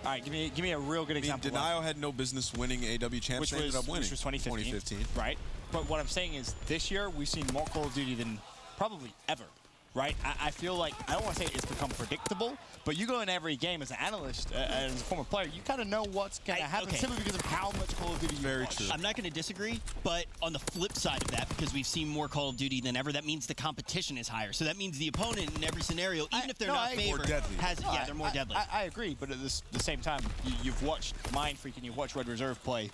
All right, give me a real good example. Denial had no business winning AW champs. They ended up winning. Which was 2015. Right. But what I'm saying is this year we've seen more Call of Duty than probably ever. Right? I feel like, I don't want to say it's become predictable, but you go in every game as an analyst, as a former player, you kind of know what's going to happen simply because of how much Call of Duty you watch. True. I'm not going to disagree, but on the flip side of that, because we've seen more Call of Duty than ever, that means the competition is higher. So that means the opponent in every scenario, even if they're not favored, they're more deadly. I agree, but at the same time, you've watched Mindfreak and you've watched Red Reserve play.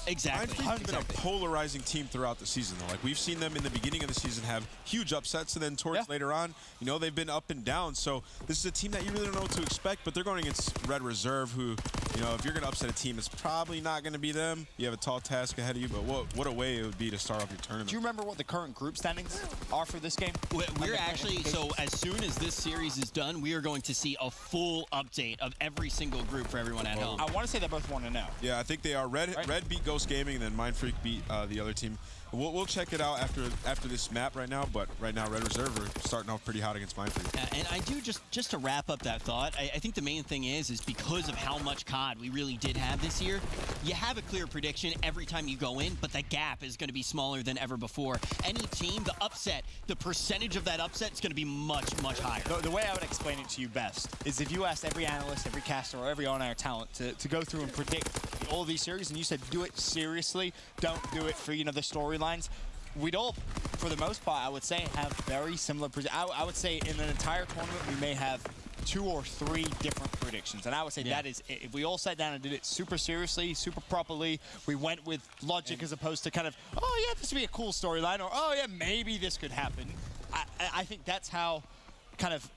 Exactly. Mindfreak's been a polarizing team throughout the season, though. Like, we've seen them in the beginning of the season have huge upsets, and then towards later on, you know, they've been up and down. So this is a team that you really don't know what to expect, but they're going against Red Reserve, who, you know, if you're going to upset a team, it's probably not going to be them. You have a tall task ahead of you, but what a way it would be to start off your tournament. Do you remember what the current group standings are for this game? We're actually, so as soon as this series is done, we are going to see a full update of every single group for everyone at home. I want to say they both 1-0. Yeah, I think they are. Red beat Ghost Gaming, and then Mindfreak beat the other team. We'll check it out after this map right now, but right now Red Reserve are starting off pretty hot against Mindfreak. And I do, just to wrap up that thought, I think the main thing is because of how much COD we really did have this year, you have a clear prediction every time you go in, but the gap is going to be smaller than ever before. Any team, the upset, the percentage of that upset is going to be much, much higher. The way I would explain it to you best is if you asked every analyst, every caster, or every on-air talent to go through and predict all these series, and you said do it seriously, don't do it for, you know, the storylines, we'd all, for the most part, I would say, have very similar I would say in an entire tournament we may have 2 or 3 different predictions, and I would say that is, if we all sat down and did it super seriously, super properly, we went with logic as opposed to kind of, oh yeah, this would be a cool storyline, or oh yeah, maybe this could happen. I think that's how kind of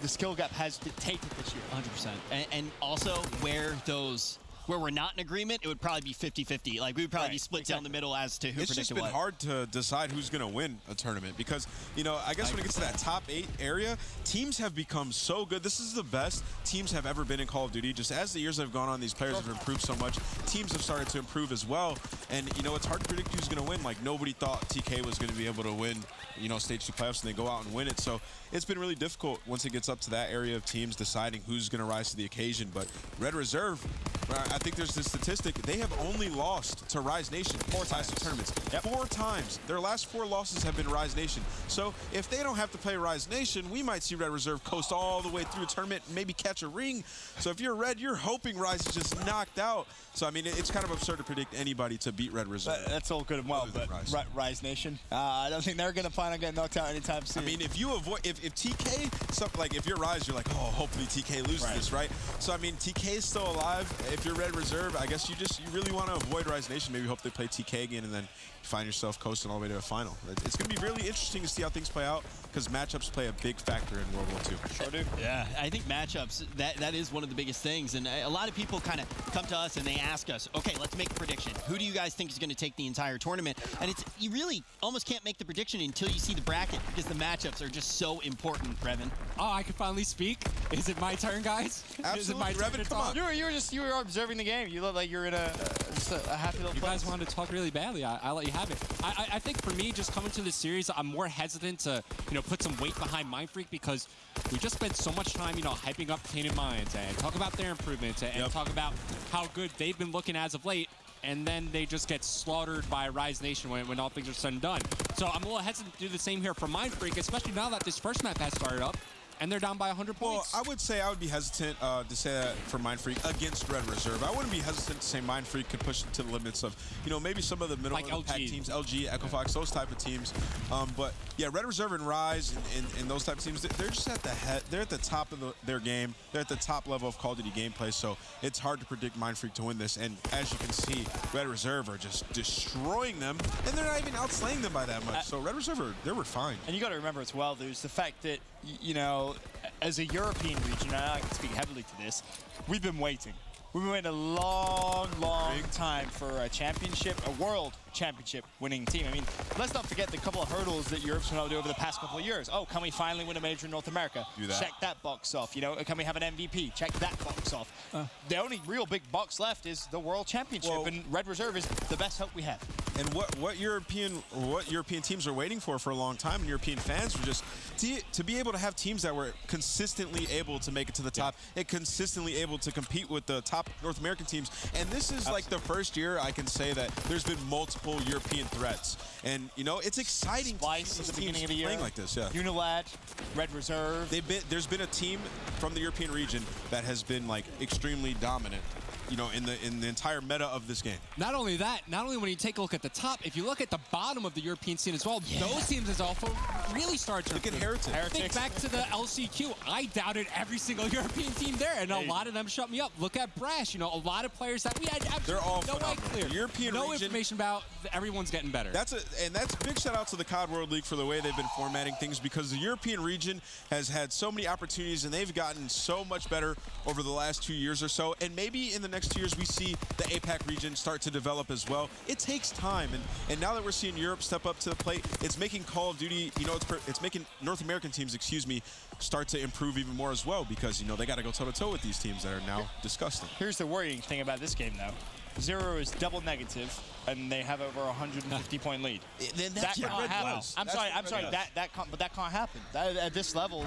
the skill gap has dictated this year. 100%. And also where we're not in agreement, it would probably be 50-50. Like, we would probably be split down the middle as to who predicted what. It's just been hard to decide who's going to win a tournament because, you know, I guess when it gets to that top 8 area, teams have become so good. This is the best teams have ever been in Call of Duty. Just as the years have gone on, these players have improved so much. Teams have started to improve as well. And, you know, it's hard to predict who's going to win. Like, nobody thought TK was going to be able to win, you know, Stage 2 playoffs, and they go out and win it. So it's been really difficult once it gets up to that area of teams deciding who's going to rise to the occasion. But Red Reserve, I think there's this statistic. They have only lost to Rise Nation 4 times in tournaments. 4 times. Their last 4 losses have been Rise Nation. So if they don't have to play Rise Nation, we might see Red Reserve coast all the way through a tournament, maybe catch a ring. So if you're Red, you're hoping Rise is just knocked out. So, I mean, it's kind of absurd to predict anybody to beat Red Reserve. That's all good and well, but Rise Nation, I don't think they're going to plan on getting knocked out anytime soon. I mean, if you avoid, if TK, something like if you're Rise, you're like, oh, hopefully TK loses this, right? So, I mean, TK is still alive. If you're Red Reserve, I guess you really want to avoid Rise Nation. Maybe hope they play TK again and then find yourself coasting all the way to a final. It's going to be really interesting to see how things play out because matchups play a big factor in World War II. Sure do. Yeah, I think matchups, that is one of the biggest things. And a lot of people kind of come to us and they ask us, okay, let's make a prediction. Who do you guys think is going to take the entire tournament? And you really almost can't make the prediction until you see the bracket because the matchups are just so important, Revan. Oh, I can finally speak? Is it my turn, guys? Absolutely. Is it my turn Revan, come on. You were observing the game. You look like you're in a happy little place. You guys wanted to talk really badly. I'll let you have it. I think for me, just coming to this series, I'm more hesitant to, you know, put some weight behind Mindfreak because we just spent so much time, you know, hyping up Tainted Minds and talk about their improvements and talk about how good they've been looking as of late. And then they just get slaughtered by Rise Nation when all things are said and done. So I'm a little hesitant to do the same here for Mindfreak, especially now that this first map has started up. And they're down by 100 points. Well, I would say I would be hesitant to say that for Mindfreak against Red Reserve. I wouldn't be hesitant to say Mindfreak could push it to the limits of, you know, maybe some of the middle of the pack teams, LG, Echofox, those type of teams. But yeah, Red Reserve and Rise and those type of teams, they're just at the head. They're at the top of their game. They're at the top level of Call of Duty gameplay. So it's hard to predict Mindfreak to win this. And as you can see, Red Reserve are just destroying them, and they're not even outslaying them by that much. So Red Reserve, they were fine. And you got to remember as well, there's the fact that, you know, as a European region, and I can speak heavily to this, we've been waiting. We've been waiting a long time for a championship, a world championship winning team. I mean, let's not forget the couple of hurdles that Europe's been able to do over the past couple of years. Oh, can we finally win a major in North America? Do that. Check that box off. You know, can we have an MVP? Check that box off. The only real big box left is the world championship, and Red Reserve is the best hope we have. And what European teams are waiting for a long time, and European fans were just to be able to have teams that were consistently able to make it to the top and consistently able to compete with the top North American teams. And this is like the first year I can say that there's been multiple European threats. And you know, it's exciting Splice to at see the these beginning teams of the year. playing like this. Yeah. Unilad, Red Reserve. There's been a team from the European region that has been like extremely dominant, you know, in the entire meta of this game. Not only that, not only when you take a look at the top, if you look at the bottom of the European scene as well, those teams has also really started to Look at improve. Heretics. Think back to the LCQ. I doubted every single European team there, and a lot of them shut me up. Look at Brash. You know, a lot of players that we had absolutely no way clear. The European no region, information about. Everyone's getting better. That's big shout out to the COD World League for the way they've been formatting things, because the European region has had so many opportunities and they've gotten so much better over the last 2 years or so. And maybe in the next 2 years we see the APAC region start to develop as well. It takes time, and now that we're seeing Europe step up to the plate, it's making Call of Duty, you know, it's making North American teams, excuse me, start to improve even more as well, because you know they got to go toe-to-toe with these teams that are now disgusting. Here's the worrying thing about this game, though. Zero is double negative, and they have over a 150-point lead. Then That can't happen. I'm sorry. But that can't happen. At this level,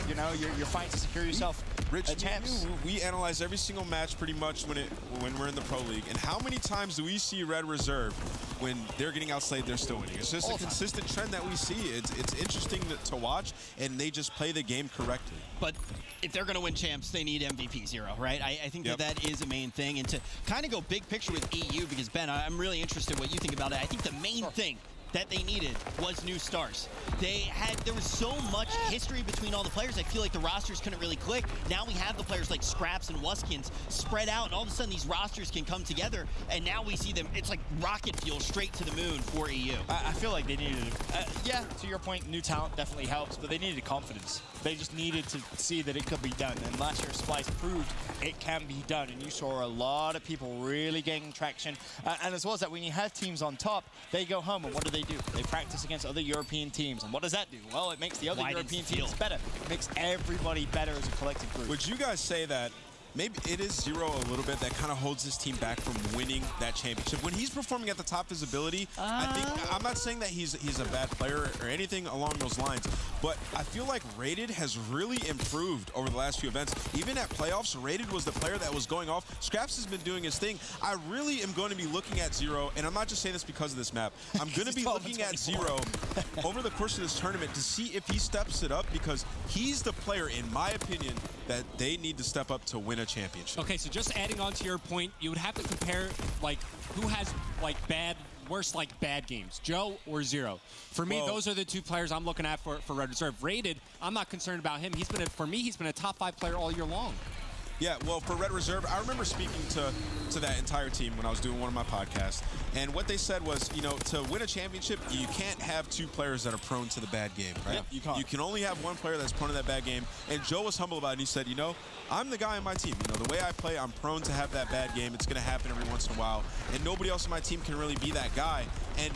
you know, you're fighting to secure yourself Rich, a chance. we analyze every single match pretty much when we're in the Pro League, and how many times do we see Red Reserve when they're getting outslayed, they're still winning? It's just a consistent trend that we see. It's interesting to watch, and they just play the game correctly. But if they're going to win champs, they need MVP Zero, right? I think that is a main thing. And to kind of go big picture with EU, because Ben, I'm really interested in what you think about it. I think the main thing that they needed was new stars. There was so much history between all the players. I feel like the rosters couldn't really click. Now we have the players like Scraps and Wuskins spread out, and all of a sudden these rosters can come together, and now we see them. It's like rocket fuel straight to the moon for EU. I feel like they needed, to your point, new talent definitely helps, but they needed confidence. They just needed to see that it could be done, and last year Splice proved it can be done, and you saw a lot of people really gaining traction. And as well as that, when you have teams on top, they go home, and what do? They practice against other European teams, and what does that do? Well, it makes the other European teams better. It makes everybody better as a collective group. Would you guys say that maybe it is Zero a little bit that kind of holds his team back from winning that championship? When he's performing at the top of his ability, I'm not saying that he's a bad player or anything along those lines, but I feel like Rated has really improved over the last few events. Even at playoffs, Rated was the player that was going off. Scraps has been doing his thing. I really am going to be looking at Zero, and I'm not just saying this because of this map. I'm going to be looking at Zero over the course of this tournament to see if he steps it up, because he's the player, in my opinion, that they need to step up to win a championship. Okay, so just adding on to your point, you would have to compare like who has like worst bad games, Joe or Zero. For me, those are the two players I'm looking at for Red Reserve. Rated, I'm not concerned about him. For me, he's been a top 5 player all year long. Yeah, well, for Red Reserve, I remember speaking to that entire team when I was doing one of my podcasts, and what they said was, you know, to win a championship, you can't have 2 players that are prone to the bad game, right? Yep, you can't. You can only have 1 player that's prone to that bad game, and Joe was humble about it, and he said, you know, I'm the guy on my team. You know, the way I play, I'm prone to have that bad game. It's going to happen every once in a while, and nobody else on my team can really be that guy. And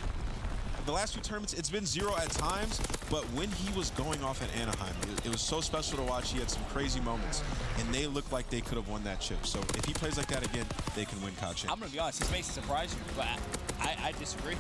the last few tournaments, it's been Zero at times, but when he was going off at Anaheim, it was so special to watch. He had some crazy moments, and they looked like they could have won that chip. So if he plays like that again, they can win COD champ. I'm going to be honest, this makes it surprise you, but I disagree.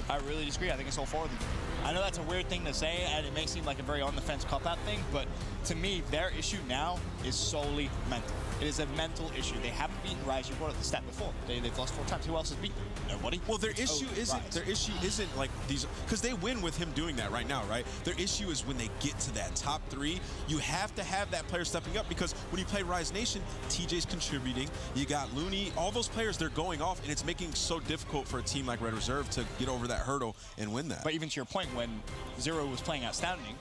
I really disagree. I think it's all for them. I know that's a weird thing to say, and it may seem like a very on-the-fence cop-out thing, but to me, their issue now is solely mental. It is a mental issue. They haven't beaten Rise. You brought up the stat before. They've lost 4 times. Who else has beaten them? Nobody. Well, their issue isn't like these, because they win with him doing that right now, right? Their issue is when they get to that top 3, you have to have that player stepping up, because when you play Rise Nation, TJ's contributing. You got Looney. All those players, they're going off, and it's making it so difficult for a team like Red Reserve to get over that hurdle and win that. But even to your point, when Zero was playing outstanding,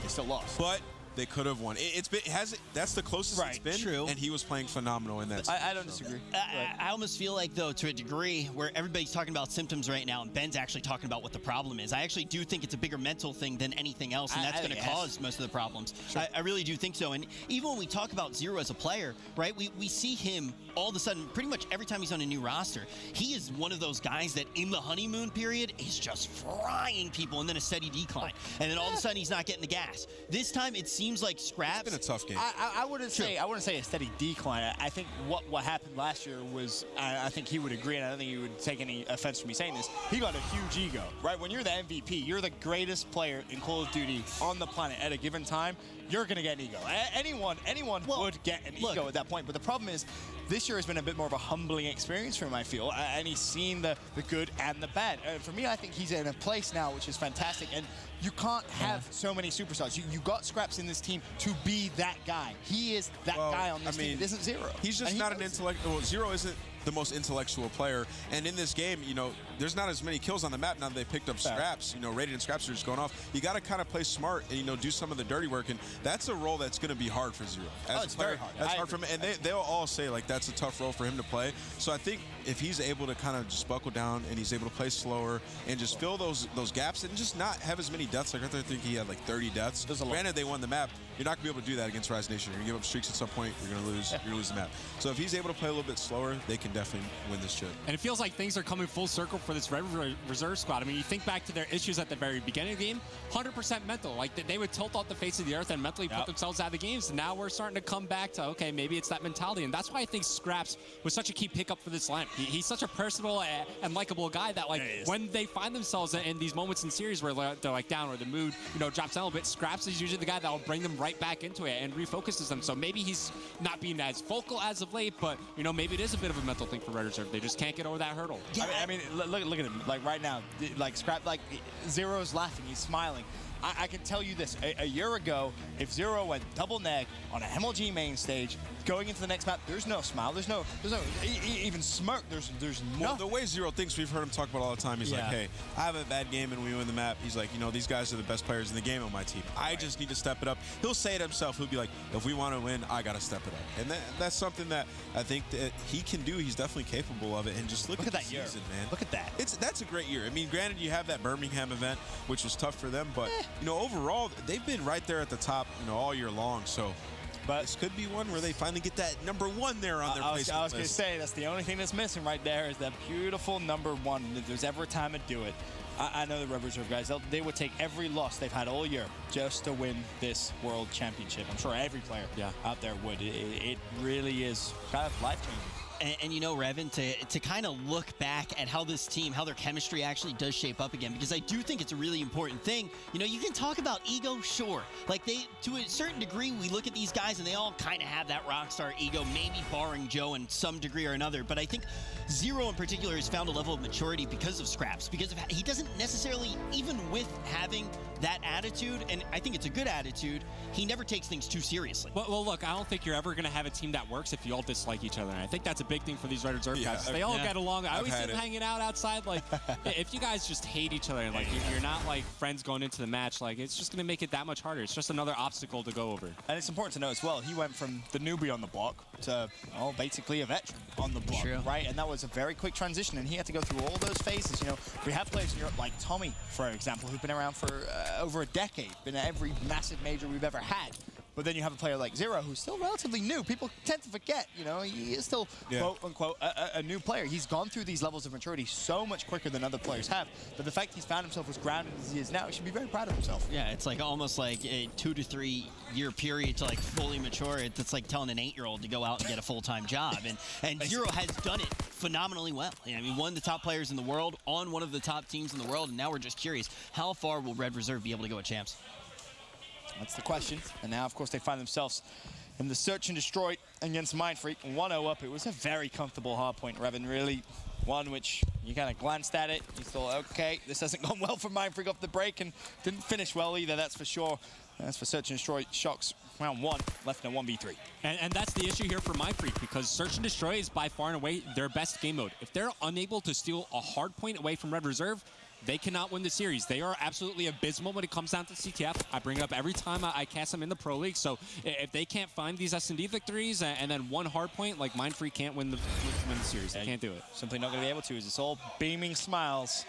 they still lost. But they could have won. That's the closest it's been. True. And he was playing phenomenal in that. I don't disagree. I almost feel like, though, to a degree, where everybody's talking about symptoms right now, and Ben's actually talking about what the problem is. I actually do think it's a bigger mental thing than anything else, and that's going to cause most of the problems. Sure. I really do think so. And even when we talk about Zero as a player, right, we see him all of a sudden, pretty much every time he's on a new roster, he is one of those guys that in the honeymoon period is just frying people and then a steady decline. And then all of a sudden he's not getting the gas. This time it seems like Scraps. It's been a tough game. I wouldn't say a steady decline. I think what happened last year was, I think he would agree, and I don't think he would take any offense from me saying this, he got a huge ego, right? When you're the MVP, you're the greatest player in Call of Duty on the planet at a given time, you're going to get an ego. Anyone would get an ego at that point. But the problem is, this year has been a bit more of a humbling experience for him, I feel. And he's seen the good and the bad. For me, I think he's in a place now which is fantastic. And you can't have so many superstars. You got Scraps in this team to be that guy. He is that guy on this team. It isn't Zero. He's just not an intellectual. Well, Zero isn't the most intellectual player. And in this game, you know, there's not as many kills on the map now that they picked up Scraps. You know, Raiden and Scraps are just going off. You got to kind of play smart and, you know, do some of the dirty work. And that's a role that's going to be hard for Zero. It's very hard. That's hard for him. And they'll all say, like, that's a tough role for him to play. So I think if he's able to kind of just buckle down and he's able to play slower and just fill those gaps and just not have as many deaths. Like, I think he had like 30 deaths. Granted, they won the map. You're not going to be able to do that against Rise Nation. You're going to give up streaks at some point. You're going to lose. You're going to lose the map. So if he's able to play a little bit slower, they can definitely win this chip. And it feels like things are coming full circle for this Red Reserve squad. I mean, you think back to their issues at the very beginning of the game, 100% mental. Like, they would tilt off the face of the earth and mentally put themselves out of the games. And now we're starting to come back to, okay, maybe it's that mentality. And that's why I think Scraps was such a key pickup for this lineup. He's such a personable and likable guy that, like, when they find themselves in these moments in series where they're, like, down or the mood, you know, drops down a little bit, Scraps is usually the guy that will bring them right back into it and refocuses them. So maybe he's not being as vocal as of late, but, you know, maybe it is a bit of a mental thing for Red Reserve. They just can't get over that hurdle. Yeah. I mean, look at him. Like, right now, like, Scrap, like, Zero's laughing. He's smiling. I can tell you this. A year ago, if Zero went double neg on a MLG main stage, going into the next map, there's no smile. There's no even smirk. There's no. The way Zero thinks, we've heard him talk about all the time. He's like, hey, I have a bad game and we win the map. He's like, you know, these guys are the best players in the game on my team. I just need to step it up. He'll say it himself. He'll be like, if we want to win, I got to step it up. And that's something that I think that he can do. He's definitely capable of it. And just look at that year, season, man. Look at that. That's a great year. I mean, granted, you have that Birmingham event, which was tough for them, but you know, overall, they've been right there at the top, you know, all year long. So, but this could be one where they finally get that #1 there on their placement I was going to say, that's the only thing that's missing right there is that beautiful #1. If there's ever a time to do it, I know the Red Reserve guys, they would take every loss they've had all year just to win this World Championship. I'm sure every player out there would. It really is kind of life-changing. And you know, Revan, to kind of look back at how this team, how their chemistry actually does shape up again, because I do think it's a really important thing. You know, you can talk about ego, sure. Like, to a certain degree, we look at these guys and they all kind of have that rock star ego, maybe barring Joe in some degree or another. But I think Zero in particular has found a level of maturity because of Scraps, because he doesn't necessarily, even with having that attitude, and I think it's a good attitude, he never takes things too seriously. Well, look, I don't think you're ever going to have a team that works if you all dislike each other. And I think that's a big thing for these Red Reserve guys. They all get along. I always see them hanging out outside. Like, if you guys just hate each other, like, you're not, like, friends going into the match, like, it's just going to make it that much harder. It's just another obstacle to go over. And it's important to know as well, he went from the newbie on the block to, well, basically a veteran on the block, right? And that was a very quick transition, and he had to go through all those phases. You know, we have players in Europe like Tommy, for example, who've been around for over a decade, been at every massive major we've ever had. But then you have a player like Zero, who's still relatively new. People tend to forget, you know, he is still, quote unquote, a new player. He's gone through these levels of maturity so much quicker than other players have. But the fact he's found himself as grounded as he is now, he should be very proud of himself. Yeah, it's like almost like a 2 to 3 year period to, like, fully mature. It's like telling an 8-year-old to go out and get a full-time job. And Zero has done it phenomenally well. I mean, one of the top players in the world, on one of the top teams in the world, and now we're just curious, how far will Red Reserve be able to go at Champs? That's the question. And now, of course, they find themselves in the search and destroy against Mindfreak. 1-0 up. It was a very comfortable hardpoint, Revan. Really one which you kind of glanced at it. You thought, okay, this hasn't gone well for Mindfreak off the break, and didn't finish well either, that's for sure. As for Search and Destroy, Shocks, round 1, left in a 1v3. And that's the issue here for Mindfreak, because Search and Destroy is by far and away their best game mode. If they're unable to steal a hard point away from Red Reserve, they cannot win the series. They are absolutely abysmal when it comes down to CTF. I bring it up every time I cast them in the Pro League. So if they can't find these S&D victories and then one hard point, like Mindfreak can't win the series. They can't do it. Simply not going to be able to. As it's all beaming smiles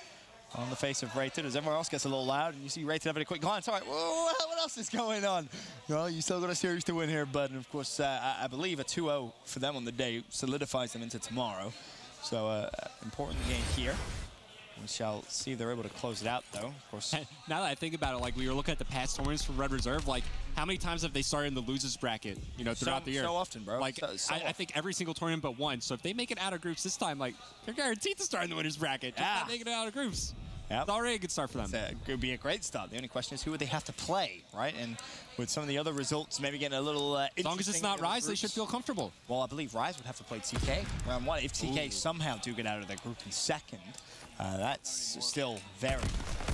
on the face of Rated as everyone else gets a little loud, and you see Rated having a quick glance. All right, whoa, what else is going on? Well, you still got a series to win here, bud. And of course, I believe a 2-0 for them on the day solidifies them into tomorrow. So important game here. We shall see if they're able to close it out, though. Of course. Now that I think about it, like we were looking at the past tournaments from Red Reserve, like how many times have they started in the losers bracket, you know, throughout the year? So often, bro. Like I think every single tournament but one. So if they make it out of groups this time, like they're guaranteed to start in the winners bracket. Just not making it out of groups. Yep. It's already a good start for them. It could be a great start. The only question is who would they have to play, right? And with some of the other results maybe getting a little as long as it's not Rise, they should feel comfortable. Well, I believe Rise would have to play TK round one. If TK somehow do get out of their group in second, that's still very,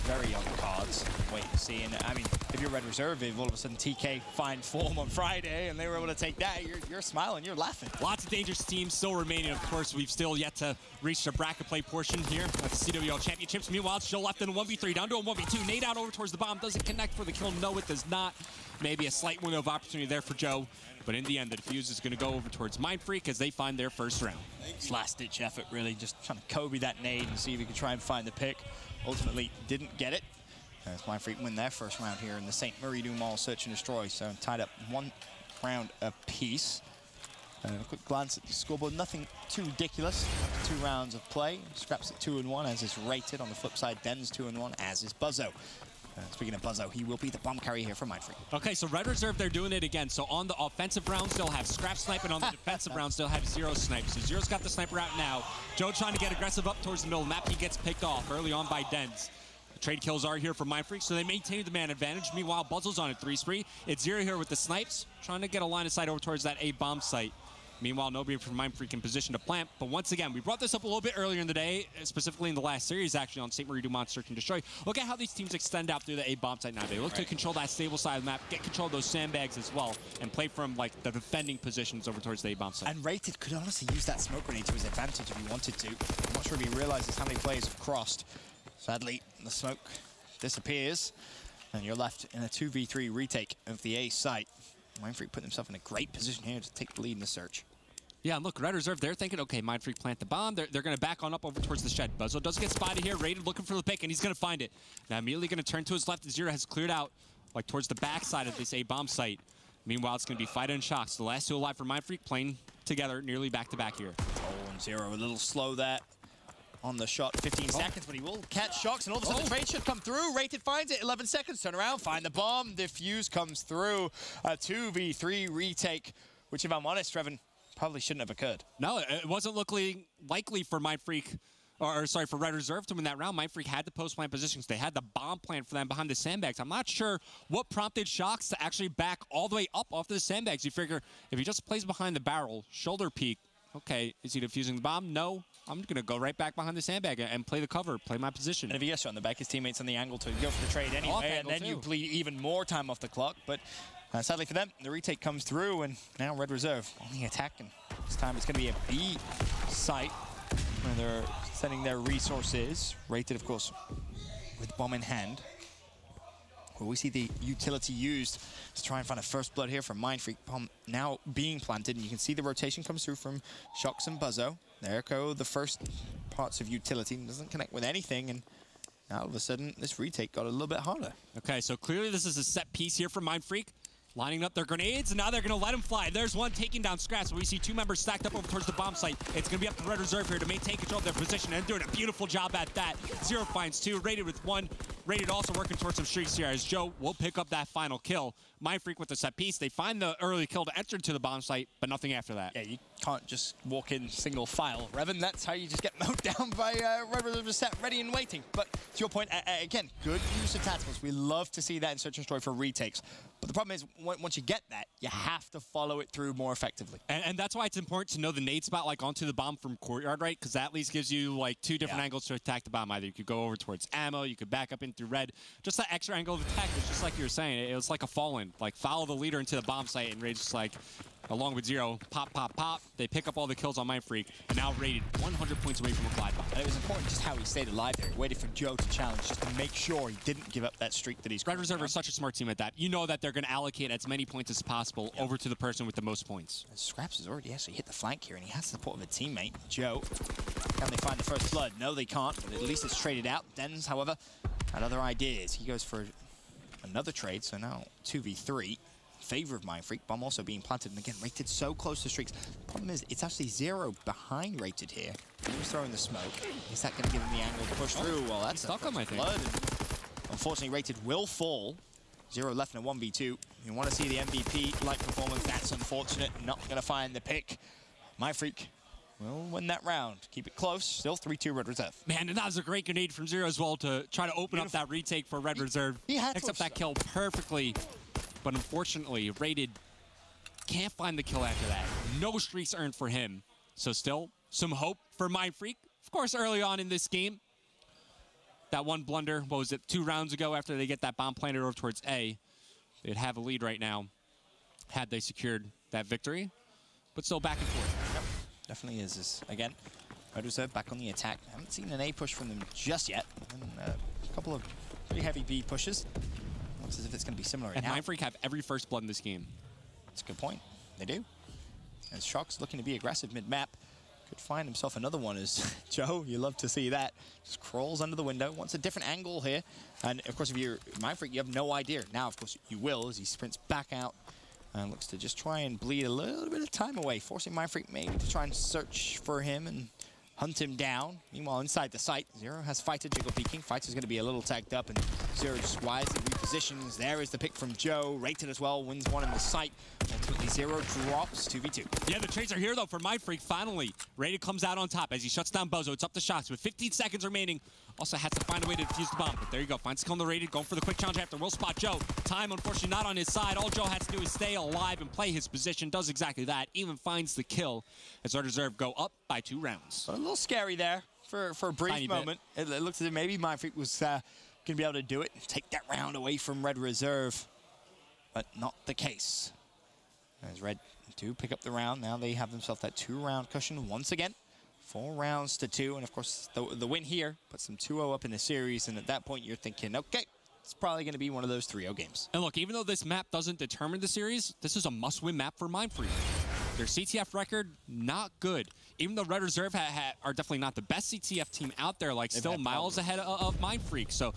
very on the cards. Wait and see. And I mean, if you're Red Reserve, if all of a sudden TK find form on Friday and they were able to take that, you're smiling, you're laughing. Lots of dangerous teams still remaining. Of course, we've still yet to reach the bracket play portion here at the CWL Championships. Meanwhile, it's Joe left in a 1v3, down to a 1v2. Nade out over towards the bomb. Doesn't connect for the kill. No, it does not. Maybe a slight window of opportunity there for Joe. But in the end, the defuse is going to go over towards Mindfreak as they find their first round. It's last-ditch effort, really, just trying to Kobe that nade and see if he could try and find the pick. Ultimately, didn't get it. As Mindfreak win their first round here in the St. Marie du Mall Search and Destroy. So tied up 1 round apiece. A quick glance at the scoreboard, nothing too ridiculous. After 2 rounds of play, Scraps at 2-1, as is Rated. On the flip side, Den's 2-1, as is Buzzo. Speaking of Buzzo, he will be the bomb carrier here for Mindfreak. Okay, so Red Reserve, they're doing it again. So on the offensive rounds, they'll have Scrap Snipe, and on the defensive rounds, they'll have Zero Snipe. So Zero's got the sniper out now. Joe trying to get aggressive up towards the middle of the map. He gets picked off early on by Dens. The trade kills are here for Mindfreak, so they maintain the man advantage. Meanwhile, Buzzo's on a 3 spree. It's Zero here with the snipes, trying to get a line of sight over towards that A bomb site. Meanwhile, nobody from Mindfreak in position to plant. But once again, we brought this up a little bit earlier in the day, specifically in the last series, actually, on St. Marie du Mont Search and Destroy. Look at how these teams extend out through the A bomb site now. They look to control that stable side of the map, get control of those sandbags as well, and play from like the defending positions over towards the A bomb site. And Rated could honestly use that smoke grenade to his advantage if he wanted to. I'm not sure if he realizes how many players have crossed. Sadly, the smoke disappears, and you're left in a 2v3 retake of the A site. Mindfreak put himself in a great position here to take the lead in the search. Yeah, and look, Red Reserve, they're thinking, okay, Mindfreak plant the bomb. They're going to back on up over towards the shed. Buzzo does get spotted here. Rated looking for the pick, and he's going to find it. Now immediately going to turn to his left. Zero has cleared out, like, towards the backside of this A-bomb site. Meanwhile, it's going to be Fight and Shocks. The last 2 alive for Mindfreak playing together nearly back-to-back here. Oh, and Zero a little slow there on the shot. 15 seconds, but he will catch Shocks, and all of a sudden the trade should come through. Rated finds it. 11 seconds. Turn around, find the bomb. Defuse comes through. A 2v3 retake, which, if I'm honest, Trevin, probably shouldn't have occurred. No, it wasn't looking likely for Mindfreak, or sorry, for Red Reserve to win that round. Mindfreak had the post-plant positions. They had the bomb plan for them behind the sandbags. I'm not sure what prompted Shocks to actually back all the way up off the sandbags. You figure if he just plays behind the barrel, shoulder peek, okay, is he defusing the bomb? No. I'm going to go right back behind the sandbag and play the cover, play my position. And if he gets shot in the back, his teammates on the angle to go for the trade anyway, and then you bleed even more time off the clock. But sadly for them, the retake comes through, and now Red Reserve only attacking. This time it's going to be a B site where they're sending their resources. Rated, of course, with bomb in hand. Well, we see the utility used to try and find a first blood here from Mindfreak. Bomb now being planted, and you can see the rotation comes through from Shocks and Buzzo. There go the first parts of utility. Doesn't connect with anything, and now all of a sudden this retake got a little bit harder. Okay, so clearly this is a set piece here from Mindfreak. Lining up their grenades, and now they're going to let them fly. There's one taking down Scraps. We see 2 members stacked up over towards the bomb site. It's going to be up to Red Reserve here to maintain control of their position, and doing a beautiful job at that. Zero finds 2, Rated with 1. Rated also working towards some streaks here as Joe will pick up that final kill. Mindfreak with the set piece. They find the early kill to enter to the bomb site, but nothing after that. Yeah, you can't just walk in single file, Revan. That's how you just get mowed down by Red Reserve set ready and waiting. But to your point, again, good use of tacticals. We love to see that in Search and Destroy for retakes. But the problem is, once you get that, you have to follow it through more effectively. And that's why it's important to know the nade spot, like onto the bomb from Courtyard, right? Because that at least gives you like 2 different angles to attack the bomb. Either you could go over towards ammo, you could back up in through red. Just that extra angle of attack is just like you were saying. It was like a fall-in. Like follow the leader into the bomb site, and Rage's just like, along with Zero. Pop, pop, pop. They pick up all the kills on Mindfreak, and now rated 100 points away from a glide bomb. And it was important just how he stayed alive there. He waited for Joe to challenge just to make sure he didn't give up that streak that he's Red Reserve are such a smart team at that. You know that they're going to allocate as many points as possible over to the person with the most points. And Scraps has already actually hit the flank here, and he has the support of a teammate, Joe. Can they find the first blood? No, they can't, but at least it's traded out. Dens, however, had other ideas. He goes for another trade, so now 2v3. Favor of Mindfreak. Bomb also being planted, and again, Rated so close to streaks. Problem is, it's actually Zero behind Rated here. He's throwing the smoke. Is that going to give him the angle to push through? Well, that's stuck him, I think. Blood. Unfortunately, Rated will fall. Zero left in a 1v2. You want to see the MVP-like performance. That's unfortunate. Not going to find the pick. Mindfreak will win that round. Keep it close. Still 3-2 Red Reserve. Man, and that was a great grenade from Zero as well to try to open up that retake for Red Reserve. He had picks up that kill perfectly. But unfortunately, Rated can't find the kill after that. No streaks earned for him. So still some hope for Mindfreak. Of course, early on in this game, that one blunder, what was it, 2 rounds ago after they get that bomb planted over towards A, they'd have a lead right now had they secured that victory. But still back and forth. Yep, definitely is. Again, Red Reserve back on the attack. I haven't seen an A push from them just yet. And a couple of pretty heavy B pushes. Looks as if it's going to be similar right and now. Mindfreak have every first blood in this game. That's a good point. They do. And Shock's looking to be aggressive mid-map. Could find himself another one as Joe, you love to see that. Just crawls under the window, wants a different angle here. And of course, if you're Mindfreak, you have no idea. Now, of course, you will as he sprints back out and looks to just try and bleed a little bit of time away, forcing Mindfreak maybe to try and search for him and hunt him down. Meanwhile, inside the site, Zero has Fighter jiggle peeking. Fighter's going to be a little tagged up, and Zero just wisely repositions. There is the pick from Joe. Rated as well, wins one in the site. Ultimately, Zero drops 2v2. Yeah, the trades are here, though, for Mindfreak, finally. Rated comes out on top as he shuts down Bozo. It's up to Shots with 15 seconds remaining. Also has to find a way to defuse the bomb, but there you go. Finds the kill on the Rated, going for the quick challenge after. Will spot Joe. Time, unfortunately, not on his side. All Joe has to do is stay alive and play his position. Does exactly that. Even finds the kill as Red Reserve go up by 2 rounds. A little scary there for a brief Tiny moment. It looks as if maybe Mindfreak was going to be able to do it, take that round away from Red Reserve, but not the case. As Red do pick up the round, now they have themselves that 2-round cushion once again. 4 rounds to 2, and of course the win here puts them 2-0 up in the series, and at that point you're thinking, okay, it's probably going to be one of those 3-0 games. And look, even though this map doesn't determine the series, this is a must-win map for Mindfreak. Their CTF record, not good. Even though Red Reserve are definitely not the best CTF team out there, like still miles ahead of Mindfreak. So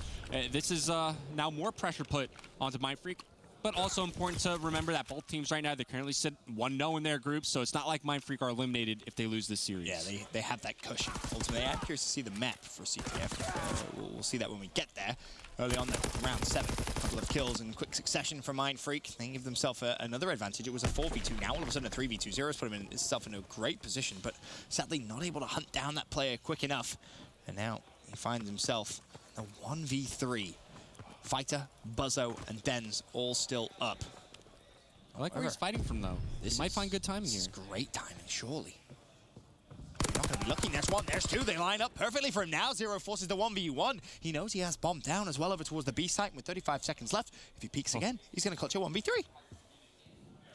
this is now more pressure put onto Mindfreak. But also important to remember that both teams right now, they currently sit 1-0 in their groups, so it's not like Mindfreak are eliminated if they lose this series. Yeah, they have that cushion. Ultimately, I'm curious to see the map for CTF. We'll see that when we get there. Early on, round 7, a couple of kills in quick succession for Mindfreak. They give themselves another advantage. It was a 4v2. Now all of a sudden a 3v2. Zero's put himself in a great position, but sadly not able to hunt down that player quick enough. And now he finds himself a 1v3. Fighter, Buzzo, and Dens all still up. I like where he's fighting from, though. He might find good timing here. This is great timing, surely. Not going to be looking. There's 1, there's 2. They line up perfectly for him now. Zero forces the 1v1. He knows he has bomb down as well over towards the B site. With 35 seconds left, if he peeks again, he's going to clutch a 1v3.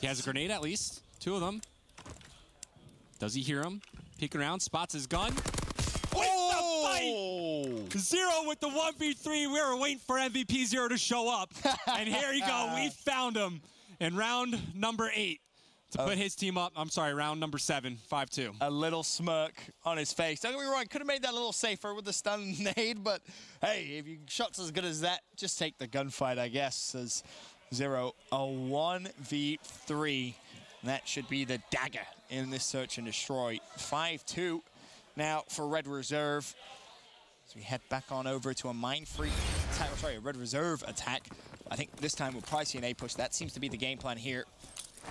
He has a grenade at least. 2 of them. Does he hear him? Peek around, spots his gun. Fight! Zero with the 1v3. We were waiting for MVP Zero to show up. And here you go. We found him in round number 8 to put his team up. I'm sorry, round number 7, 5-2. A little smirk on his face. Don't get me wrong, could have made that a little safer with the stun nade, but hey, if your shot's as good as that, just take the gunfight, I guess, as Zero a 1v3. That should be the dagger in this search and destroy. 5-2 now for Red Reserve. So we head back on over to a Mindfreak attack, a Red Reserve attack. I think this time we'll probably see an A push. That seems to be the game plan here.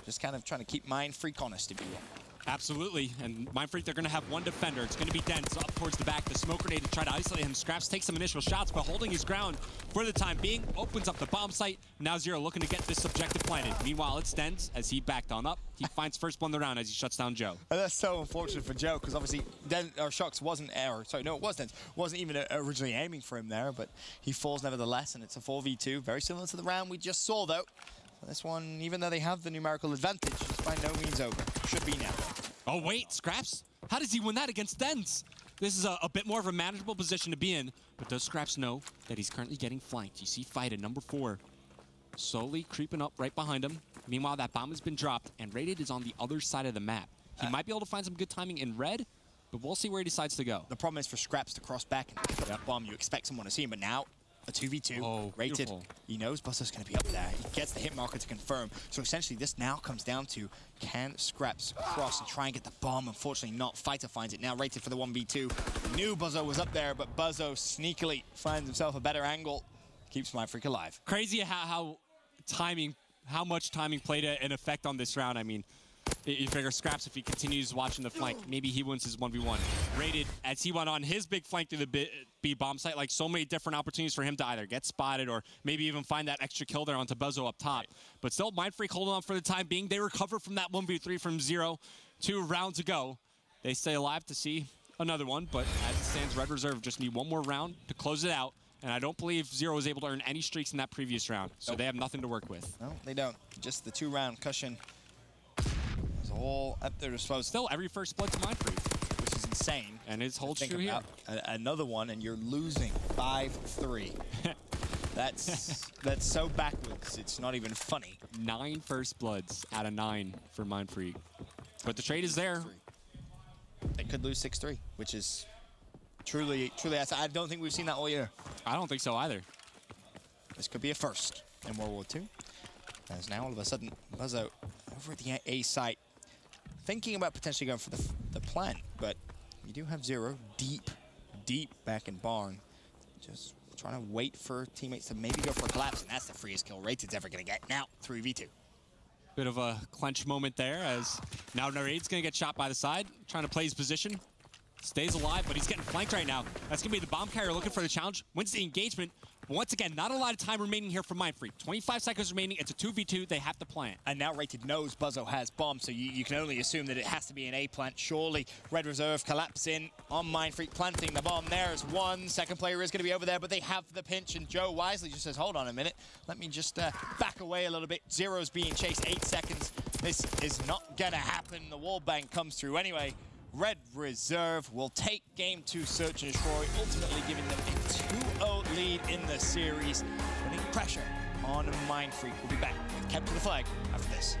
Just kind of trying to keep Mindfreak honest, if you will. Absolutely, and Mindfreak, they're going to have 1 defender. It's going to be Dens up towards the back. The smoke grenade to try to isolate him. Scraps takes some initial shots, but holding his ground for the time being. Opens up the bomb site. Now Zero looking to get this objective planted. Meanwhile, it's Dens as he backed on up. He finds first blood in the round as he shuts down Joe. And that's so unfortunate for Joe, because obviously Shocks wasn't, it was Dens, wasn't even originally aiming for him there, but he falls nevertheless, and it's a 4v2. Very similar to the round we just saw, though. This one, even though they have the numerical advantage, is by no means over. Should be now. Oh, wait, Scraps? How does he win that against Dens? This is a bit more of a manageable position to be in, but does Scraps know that he's currently getting flanked? You see Fight at number 4, slowly creeping up right behind him. Meanwhile, that bomb has been dropped, and Rated is on the other side of the map. He might be able to find some good timing in red, but we'll see where he decides to go. The problem is for Scraps to cross back and pick up that bomb, you expect someone to see him, but now a 2v2, Rated. Beautiful. He knows Buzzer's going to be up there. He gets the hit marker to confirm. So essentially, this now comes down to, can Scraps cross and try and get the bomb? Unfortunately not. Fighter finds it now, Rated for the 1v2. Knew Buzzo was up there, but Buzzo sneakily finds himself a better angle. Keeps Mindfreak alive. Crazy how much timing played an effect on this round. I mean, you figure Scraps, if he continues watching the flank, maybe he wins his 1v1. Rated, as he went on his big flank through the B bomb site, like so many different opportunities for him to either get spotted or maybe even find that extra kill there onto Buzzo up top. But still, Mindfreak holding on for the time being. They recover from that 1v3 from 0, 2 rounds ago. They stay alive to see another one, but as it stands, Red Reserve just need one more round to close it out. And I don't believe Zero was able to earn any streaks in that previous round, so they have nothing to work with. No, they don't. Just the 2-round cushion is all at their disposal. Still, every first blood to Mindfreak, which is insane. And it holds true here. Another one, and you're losing 5-3. That's so backwards. It's not even funny. 9 first bloods out of 9 for Mindfreak, but the trade is there. They could lose 6-3, which is truly. I don't think we've seen that all year. I don't think so either. This could be a first in World War II. As now all of a sudden, Buzzo over at the A site, thinking about potentially going for the plant, but you do have Zero deep back in barn, just trying to wait for teammates to maybe go for a collapse, and that's the freest kill Rated's ever going to get. Now 3v2. Bit of a clench moment there, as now Narad's going to get shot by the side, trying to play his position. Stays alive, but he's getting flanked right now. That's going to be the bomb carrier looking for the challenge. Wins the engagement. But once again, not a lot of time remaining here for Mindfreak. 25 seconds remaining. It's a 2v2. They have to plant. And now Rated knows Buzzo has bomb, so you can only assume that it has to be an A plant. Surely Red Reserve collapsing on Mindfreak, planting the bomb. There's one. Second player is going to be over there, but they have the pinch, and Joe wisely just says, hold on a minute. Let me just back away a little bit. Zero's being chased. 8 seconds. This is not going to happen. The wall bang comes through anyway. Red Reserve will take Game 2 Search and Destroy, ultimately giving them a 2-0 lead in the series, putting pressure on Mindfreak. We'll be back with Kept to the Flag after this.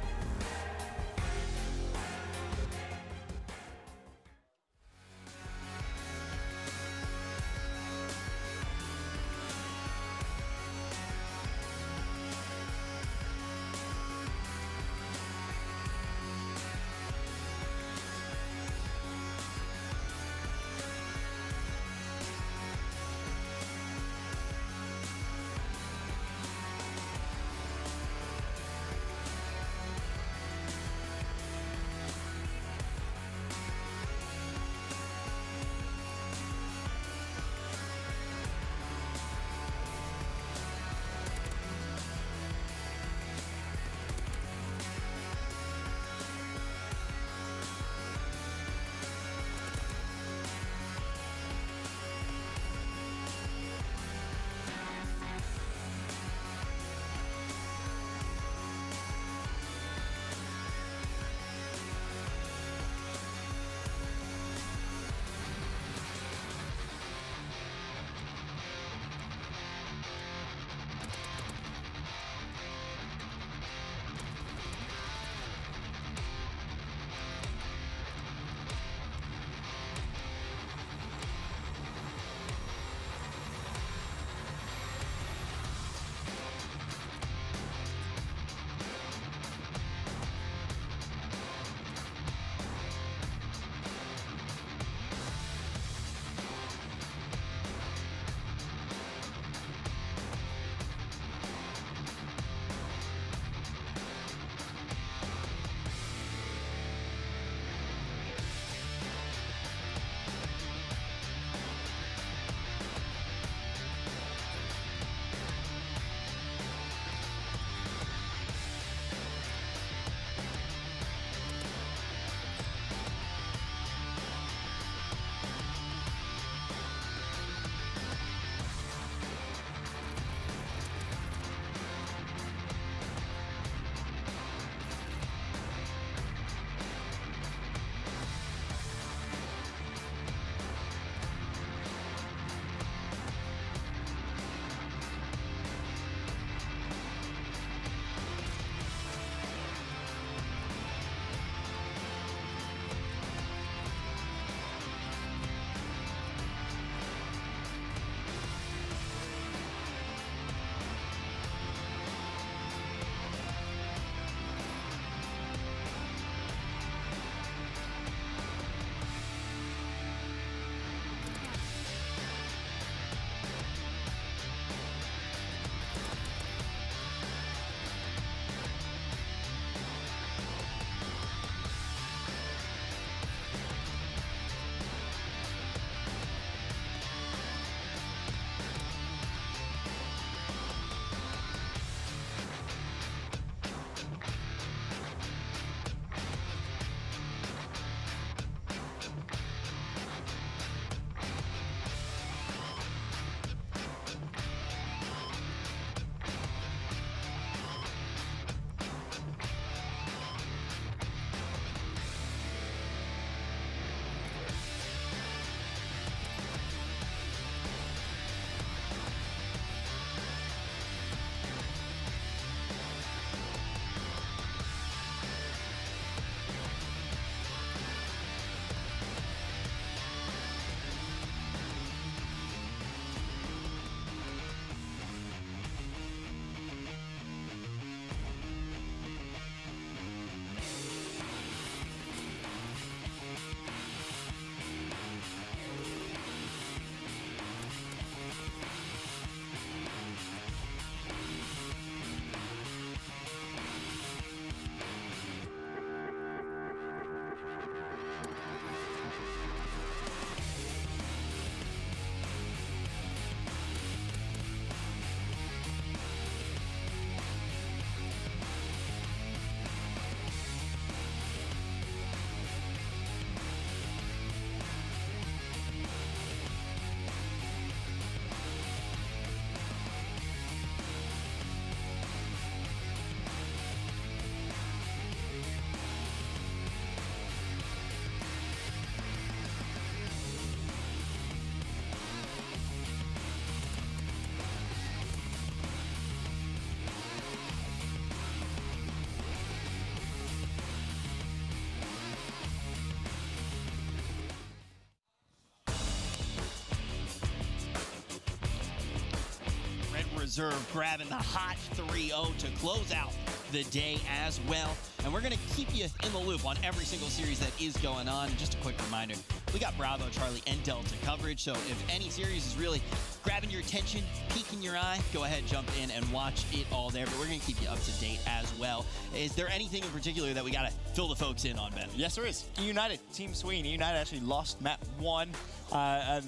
Reserve grabbing the hot 3-0 to close out the day as well. And we're going to keep you in the loop on every single series that is going on. And just a quick reminder, we got Bravo, Charlie, and Delta coverage. So if any series is really grabbing your attention, piquing your eye, go ahead, jump in and watch it all there. But we're going to keep you up to date as well. Is there anything in particular that we got to fill the folks in on, Ben? Yes, there is. United, Team Sweeney. United actually lost map 1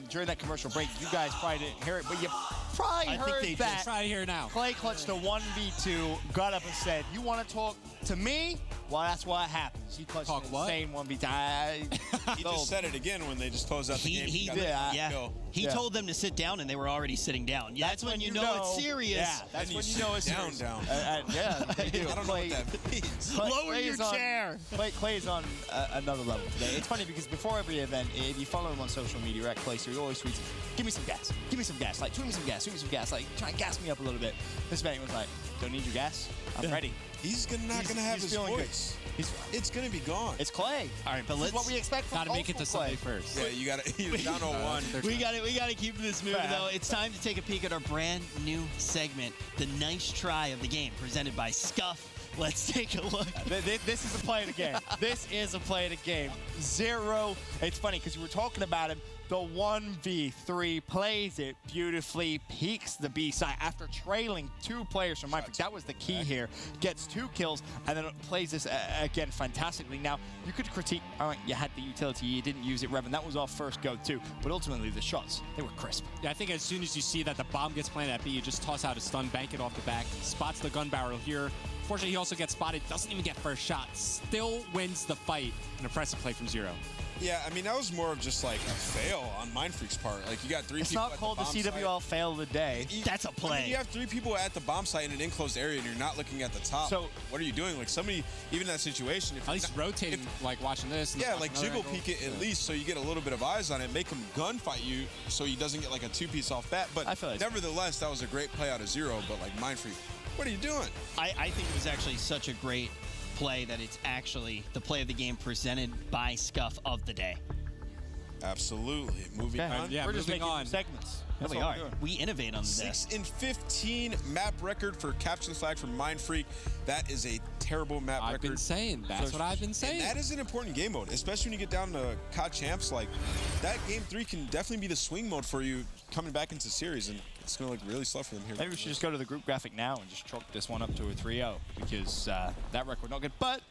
during that commercial break. You guys probably didn't hear it, but you probably heard that. Try to hear it now. Clay clutched a 1v2, got up and said, "You want to talk to me? Well, that's what happens." He clutched an insane 1v2. He just said it again when they just closed out the game. He did. Yeah. He told them to sit down, and they were already sitting down. Yeah, that's when you know it's serious. Yeah, that's when you know it's serious. Down. Yeah, they do. I don't know what that means. Lower your chair. Clay's on another level today. It's funny because before every event, if you follow him on social media at Clay, so he always tweets, "Give me some gas. Give me some gas. Like, tweet me some gas. Tweet me some gas. Like, try and gas me up a little bit." This event was like, "Don't need your gas. I'm ready." He's not going to have his voice. It's going to be gone. It's Clay. All right, but let's. What we expect from Gotta make it to Sunday first. Yeah, you got to. He's down 0-1. We got to keep this moving, though. It's time to take a peek at our brand new segment, the Nice Try of the Game, presented by Scuff. Let's take a look. This is a play of the game. This is a play of the game. 0. It's funny because we were talking about him. The 1v3 plays it beautifully, peaks the B side after trailing 2 players from Mindfreak. That was the key here. Gets 2 kills and then plays this again fantastically. Now, you could critique, all right, you had the utility, you didn't use it, Revan. That was our first go-to. But ultimately, the shots, they were crisp. Yeah, I think as soon as you see that the bomb gets planted at B, you just toss out a stun, bank it off the back, spots the gun barrel here. Fortunately, he also gets spotted, doesn't even get first shot, still wins the fight. An impressive play from 0. Yeah, I mean, that was more of just like a fail on Mindfreak's part. Like, you got 3 it's people not at called the CWL fail of the day. That's a play. I mean, you have 3 people at the bomb site in an enclosed area, and you're not looking at the top. So what are you doing? Like, somebody, even in that situation, if at least rotating, like watching this. And yeah, like jiggle peek it at least so you get a little bit of eyes on it. Make him gunfight you so he doesn't get like a 2-piece off bat. But I feel like nevertheless, that was a great play out of 0. But like Mindfreak, what are you doing? I think it was actually such a great play that it's actually the play of the game presented by Scuff of the day. Absolutely. Moving on. Yeah, we're just making on. segments. That's we are. We innovate on the day. 6 in 15 map record for Capture the Flag from Mindfreak. That is a terrible map record. I've been saying. That's what I've been saying. And that is an important game mode, especially when you get down to COD champs. Like, that game 3 can definitely be the swing mode for you coming back into series, and it's going to look really slow for them here. Maybe we should just go to the group graphic now and just chalk this one up to a 3-0 because that record not good. But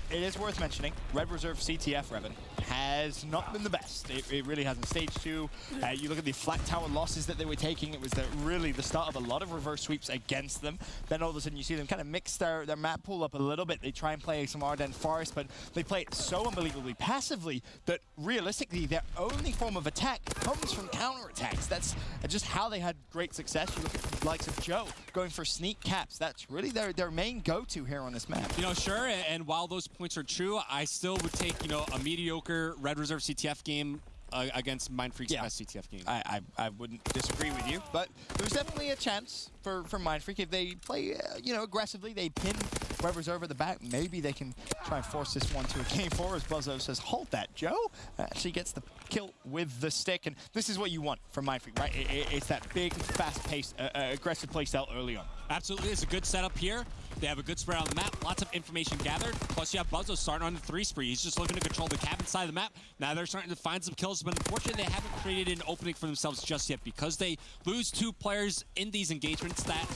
it is worth mentioning, Red Reserve CTF, Revan, has not been the best. It really hasn't. Stage 2, you look at the flat tower losses that they were taking. It was really the start of a lot of reverse sweeps against them. Then all of a sudden you see them kind of mix their map pool up a little bit. They try and play some Ardennes Forest, but they play it so unbelievably passively that realistically their only form of attack comes from counterattacks. That's just how they had great success. You look at the likes of Joe going for sneak caps. That's really their main go-to here on this map. You know, sure, and while those points are true, I still would take, you know, a mediocre Red Reserve CTF game against Mindfreak's best CTF game. I wouldn't disagree with you, but there's definitely a chance for Mindfreak if they play, you know, aggressively. They pin Red Reserve at the back. Maybe they can try and force this one to a game 4 as Buzzo says, "Hold that, Joe." Actually gets the kill with the stick, and this is what you want from Mindfreak, right? It's that big, fast-paced, aggressive play style early on. Absolutely, it's a good setup here. They have a good spread on the map, lots of information gathered. Plus, you have Buzzo starting on the 3 spree. He's just looking to control the cabin side of the map. Now they're starting to find some kills, but unfortunately, they haven't created an opening for themselves just yet because they lose 2 players in these engagements. That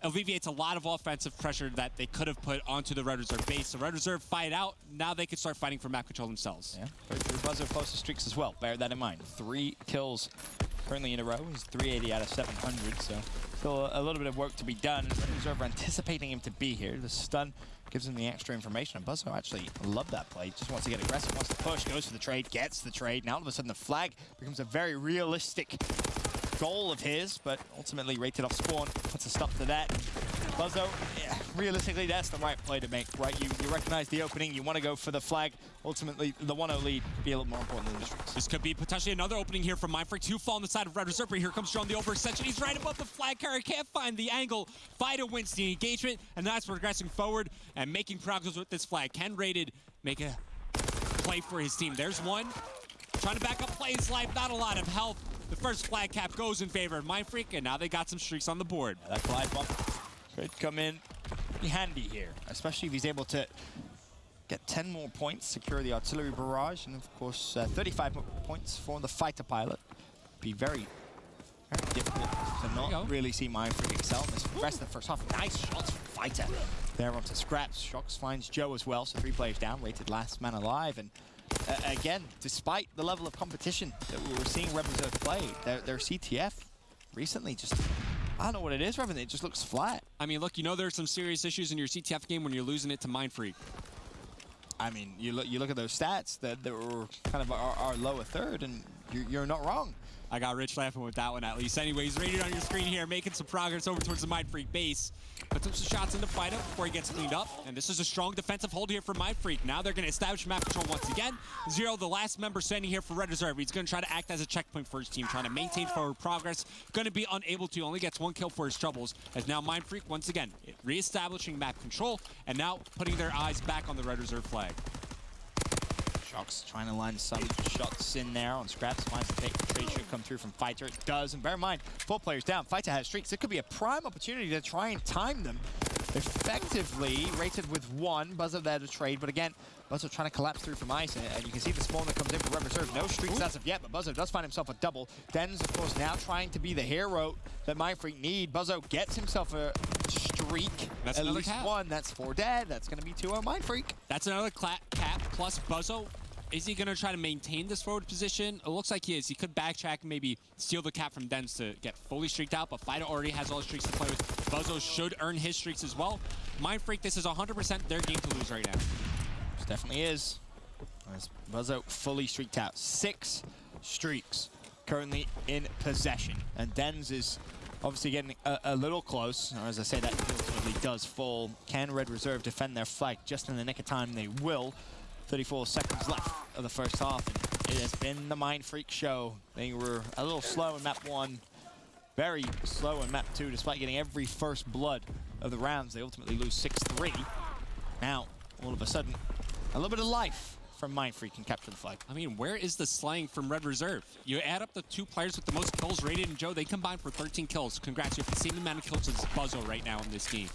alleviates a lot of offensive pressure that they could have put onto the Red Reserve base. The Red Reserve fight out. Now they can start fighting for map control themselves. Yeah, Buzzo close to streaks as well. Bear that in mind. 3 kills currently in a row. He's 380 out of 700, so still a little bit of work to be done. Red Reserve anticipating him to be here. The stun gives him the extra information. And Buzzo actually loved that play. Just wants to get aggressive, wants to push, goes for the trade, gets the trade. Now all of a sudden the flag becomes a very realistic goal of his, but ultimately rated off spawn, puts a stop to that. Buzzo, yeah, realistically, that's the right play to make, right? You recognize the opening, you want to go for the flag. Ultimately, the 1-0 lead could be a little more important than the streaks. This could be potentially another opening here from Mindfreak. 2 fall on the side of Red Reserve, but here comes Joe on the overextension. He's right above the flag carrier, can't find the angle. Fido wins the engagement, and that's progressing forward and making progress with this flag. Can Rated make a play for his team? There's one. Trying to back up play his life, not a lot of health. The first flag cap goes in favor of Mindfreak, and now they got some streaks on the board. That glide bump could come in handy here, especially if he's able to get 10 more points, secure the artillery barrage, and of course 35 points for the fighter pilot. Be very difficult to not really see Mindfreak excel in this rest of the first half. Nice shots from Fighter. There onto Scraps. Shocks finds Joe as well, so 3 players down, rated last man alive. And again, despite the level of competition that we were seeing Red Reserve play, their CTF recently just, I don't know what it is, Revan, it just looks flat. I mean, look, you know there's some serious issues in your CTF game when you're losing it to Mindfreak. I mean, you look at those stats that were kind of our lower third, and you're not wrong. I got Rich laughing with that one at least. Anyways, rated on your screen here, making some progress over towards the Mindfreak base. Puts up some shots into Fighter before he gets cleaned up. And this is a strong defensive hold here for Mindfreak. Now they're going to establish map control once again. Zero, the last member standing here for Red Reserve. He's going to try to act as a checkpoint for his team, trying to maintain forward progress. Going to be unable to, only gets 1 kill for his troubles. As now Mindfreak, once again, reestablishing map control, and now putting their eyes back on the Red Reserve flag. Shocks trying to line some shots in there on Scraps. Finds the trade should come through from Fighter. It does, and bear in mind, 4 players down. Fighter has streaks. It could be a prime opportunity to try and time them effectively. Rated with 1. Buzzo there to trade, but again, Buzzo trying to collapse through from Ice, and you can see the spawn that comes in for Red Reserve. No streaks as of yet, but Buzzo does find himself a double. Den's, of course, now trying to be the hero that Mindfreak need. Buzzo gets himself a streak. That's at another least cap. 1. That's 4 dead. That's going to be 2-0 Mindfreak. That's another cap plus Buzzo. Is he going to try to maintain this forward position? It looks like he is. He could backtrack and maybe steal the cap from Dens to get fully streaked out, but Fido already has all the streaks to play with. Buzzo should earn his streaks as well. Mindfreak, this is 100% their game to lose right now. This definitely is. As Buzzo fully streaked out. 6 streaks currently in possession. And Dens is obviously getting a little close. Or as I say, that ultimately does fall. Can Red Reserve defend their flag just in the nick of time? They will. 34 seconds left of the first half, and it has been the Mindfreak show. They were a little slow in map 1, very slow in map 2, despite getting every first blood of the rounds. They ultimately lose 6-3. Now, all of a sudden, a little bit of life from Mindfreak and capture the flag. I mean, where is the slaying from Red Reserve? You add up the 2 players with the most kills, Rated and Joe, they combined for 13 kills. Congrats, you have the same amount of kills as Buzzo right now in this game.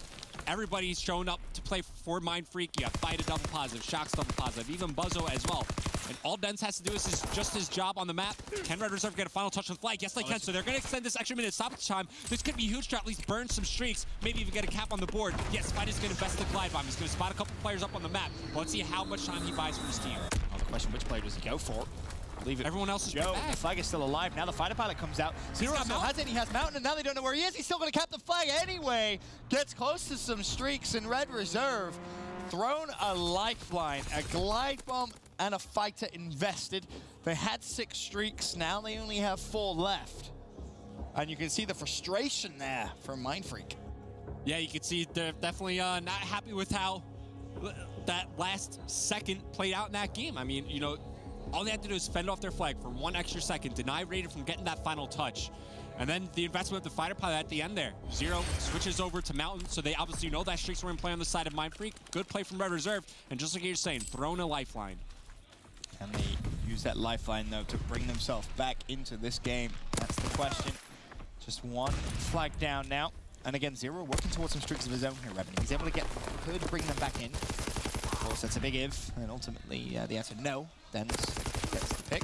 Everybody's showing up to play for Mindfreak. You have Fighter double positive, Shocks double positive, even Buzzo as well. And all Dens has to do is just his job on the map. Can Red Reserve get a final touch on the flag? Yes, they can. So they're going to extend this extra minute stoppage time. This could be huge to at least burn some streaks, maybe even get a cap on the board. Yes, Fighter's going to invest the glide bomb. He's going to spot a couple players up on the map. But let's see how much time he buys for his team. Now the question, which player does he go for? Leave it. Everyone else is Joe, back. the flag is still alive. Now the fighter pilot comes out. Zero still has it. He has Mountain, and now they don't know where he is. He's still going to cap the flag anyway. Gets close to some streaks in Red Reserve. Thrown a lifeline, a glide bomb, and a fighter invested. They had 6 streaks. Now they only have 4 left. And you can see the frustration there from Mindfreak. Yeah, you can see they're definitely not happy with how that last second played out in that game. I mean, you know, all they had to do is fend off their flag for 1 extra second, deny Rated from getting that final touch. And then the investment of the fighter pilot at the end there. Zero switches over to Mountain, so they obviously know that streaks were in play on the side of Mindfreak. Good play from Red Reserve, and just like you're saying, thrown a lifeline. Can they use that lifeline, though, to bring themselves back into this game? That's the question. Just 1 flag down now. And again, Zero working towards some streaks of his own here, Revenue. He's able to could bring them back in. Of course, that's a big if, and ultimately the answer no. Dens gets the pick.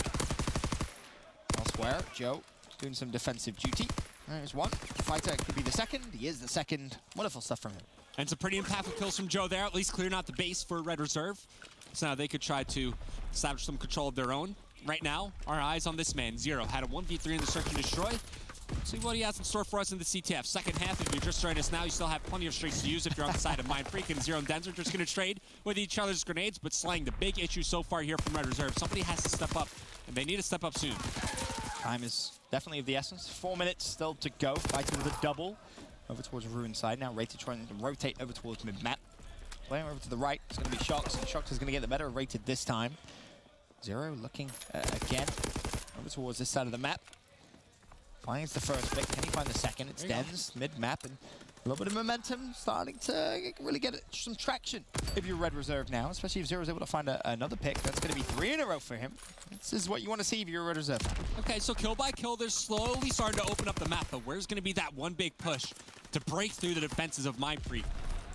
Elsewhere, Joe doing some defensive duty. There's 1. Fighter could be the second. He is the second. Wonderful stuff from him. And some pretty impactful kills from Joe there, at least clearing out the base for Red Reserve. So now they could try to establish some control of their own. Right now, our eyes on this man. Zero had a 1v3 in the search and destroy. Let's see what he has in store for us in the CTF. Second half, if you're just joining us now, you still have plenty of streaks to use if you're on the side of Mindfreak, and Zero and Dens are just going to trade with each other's grenades, but slaying the big issue so far here from Red Reserve. Somebody has to step up, and they need to step up soon. Time is definitely of the essence. 4 minutes still to go. Fighting with a double over towards Ruin side. Now Rated trying to rotate over towards mid-map. Playing over to the right. It's going to be Shocks, and Shocks is going to get the better of Rated this time. Zero looking again over towards this side of the map. Finds the first pick. Can he find the second? It's Dens, mid-map, and A little bit of momentum starting to really get some traction if you're Red Reserve now, especially if Zero's able to find another pick. That's going to be 3 in a row for him. This is what you want to see if you're a Red Reserve. Okay, so kill by kill, they're slowly starting to open up the map, but where's going to be that one big push to break through the defenses of Mindfreak?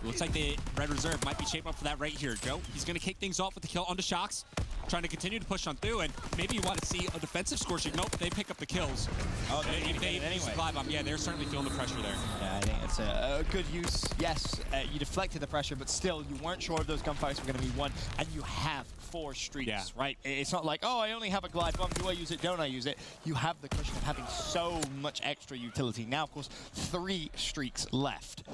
It looks like the Red Reserve might be shaping up for that right here, Joe. He's going to kick things off with the kill onto Shocks, trying to continue to push on through, and maybe you want to see a defensive score sheet. Nope, they pick up the kills. Oh, they anyway. Yeah, they're certainly feeling the pressure there. Yeah, I think it's a good use. Yes, you deflected the pressure, but still, you weren't sure if those gunfights were going to be won, and you have 4 streaks, right? It's not like, oh, I only have a glide bomb. Do I use it? Don't I use it? You have the cushion of having so much extra utility. Now, of course, 3 streaks left.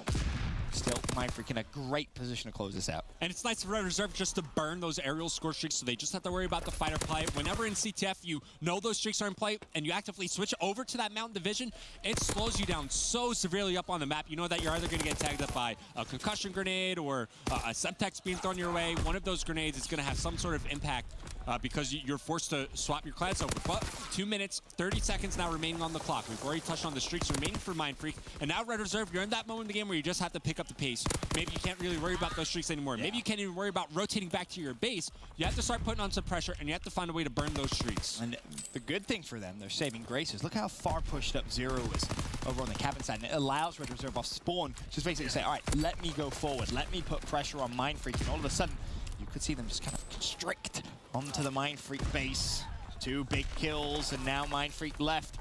Still, Mindfreak in a great position to close this out. And it's nice for Red Reserve just to burn those aerial score streaks, so they just have to worry about the fighter play. Whenever in CTF you know those streaks are in play and you actively switch over to that mountain division, it slows you down so severely up on the map. You know that you're either going to get tagged up by a concussion grenade or a Semtex being thrown your way. One of those grenades is going to have some sort of impact because you're forced to swap your class over. But 2 minutes, 30 seconds now remaining on the clock. We've already touched on the streaks remaining for Mindfreak. And now Red Reserve, you're in that moment in the game where you just have to pick up the pace. Maybe you can't really worry about those streaks anymore. Maybe you can't even worry about rotating back to your base. You have to start putting on some pressure, and you have to find a way to burn those streaks. And the good thing for them, they're saving graces. Look how far pushed up Zero is over on the cabin side. And it allows Red Reserve off spawn just basically say, all right, let me go forward. Let me put pressure on Mindfreak. And all of a sudden, you could see them just kind of constrict onto the Mindfreak base. 2 big kills, and now Mindfreak left.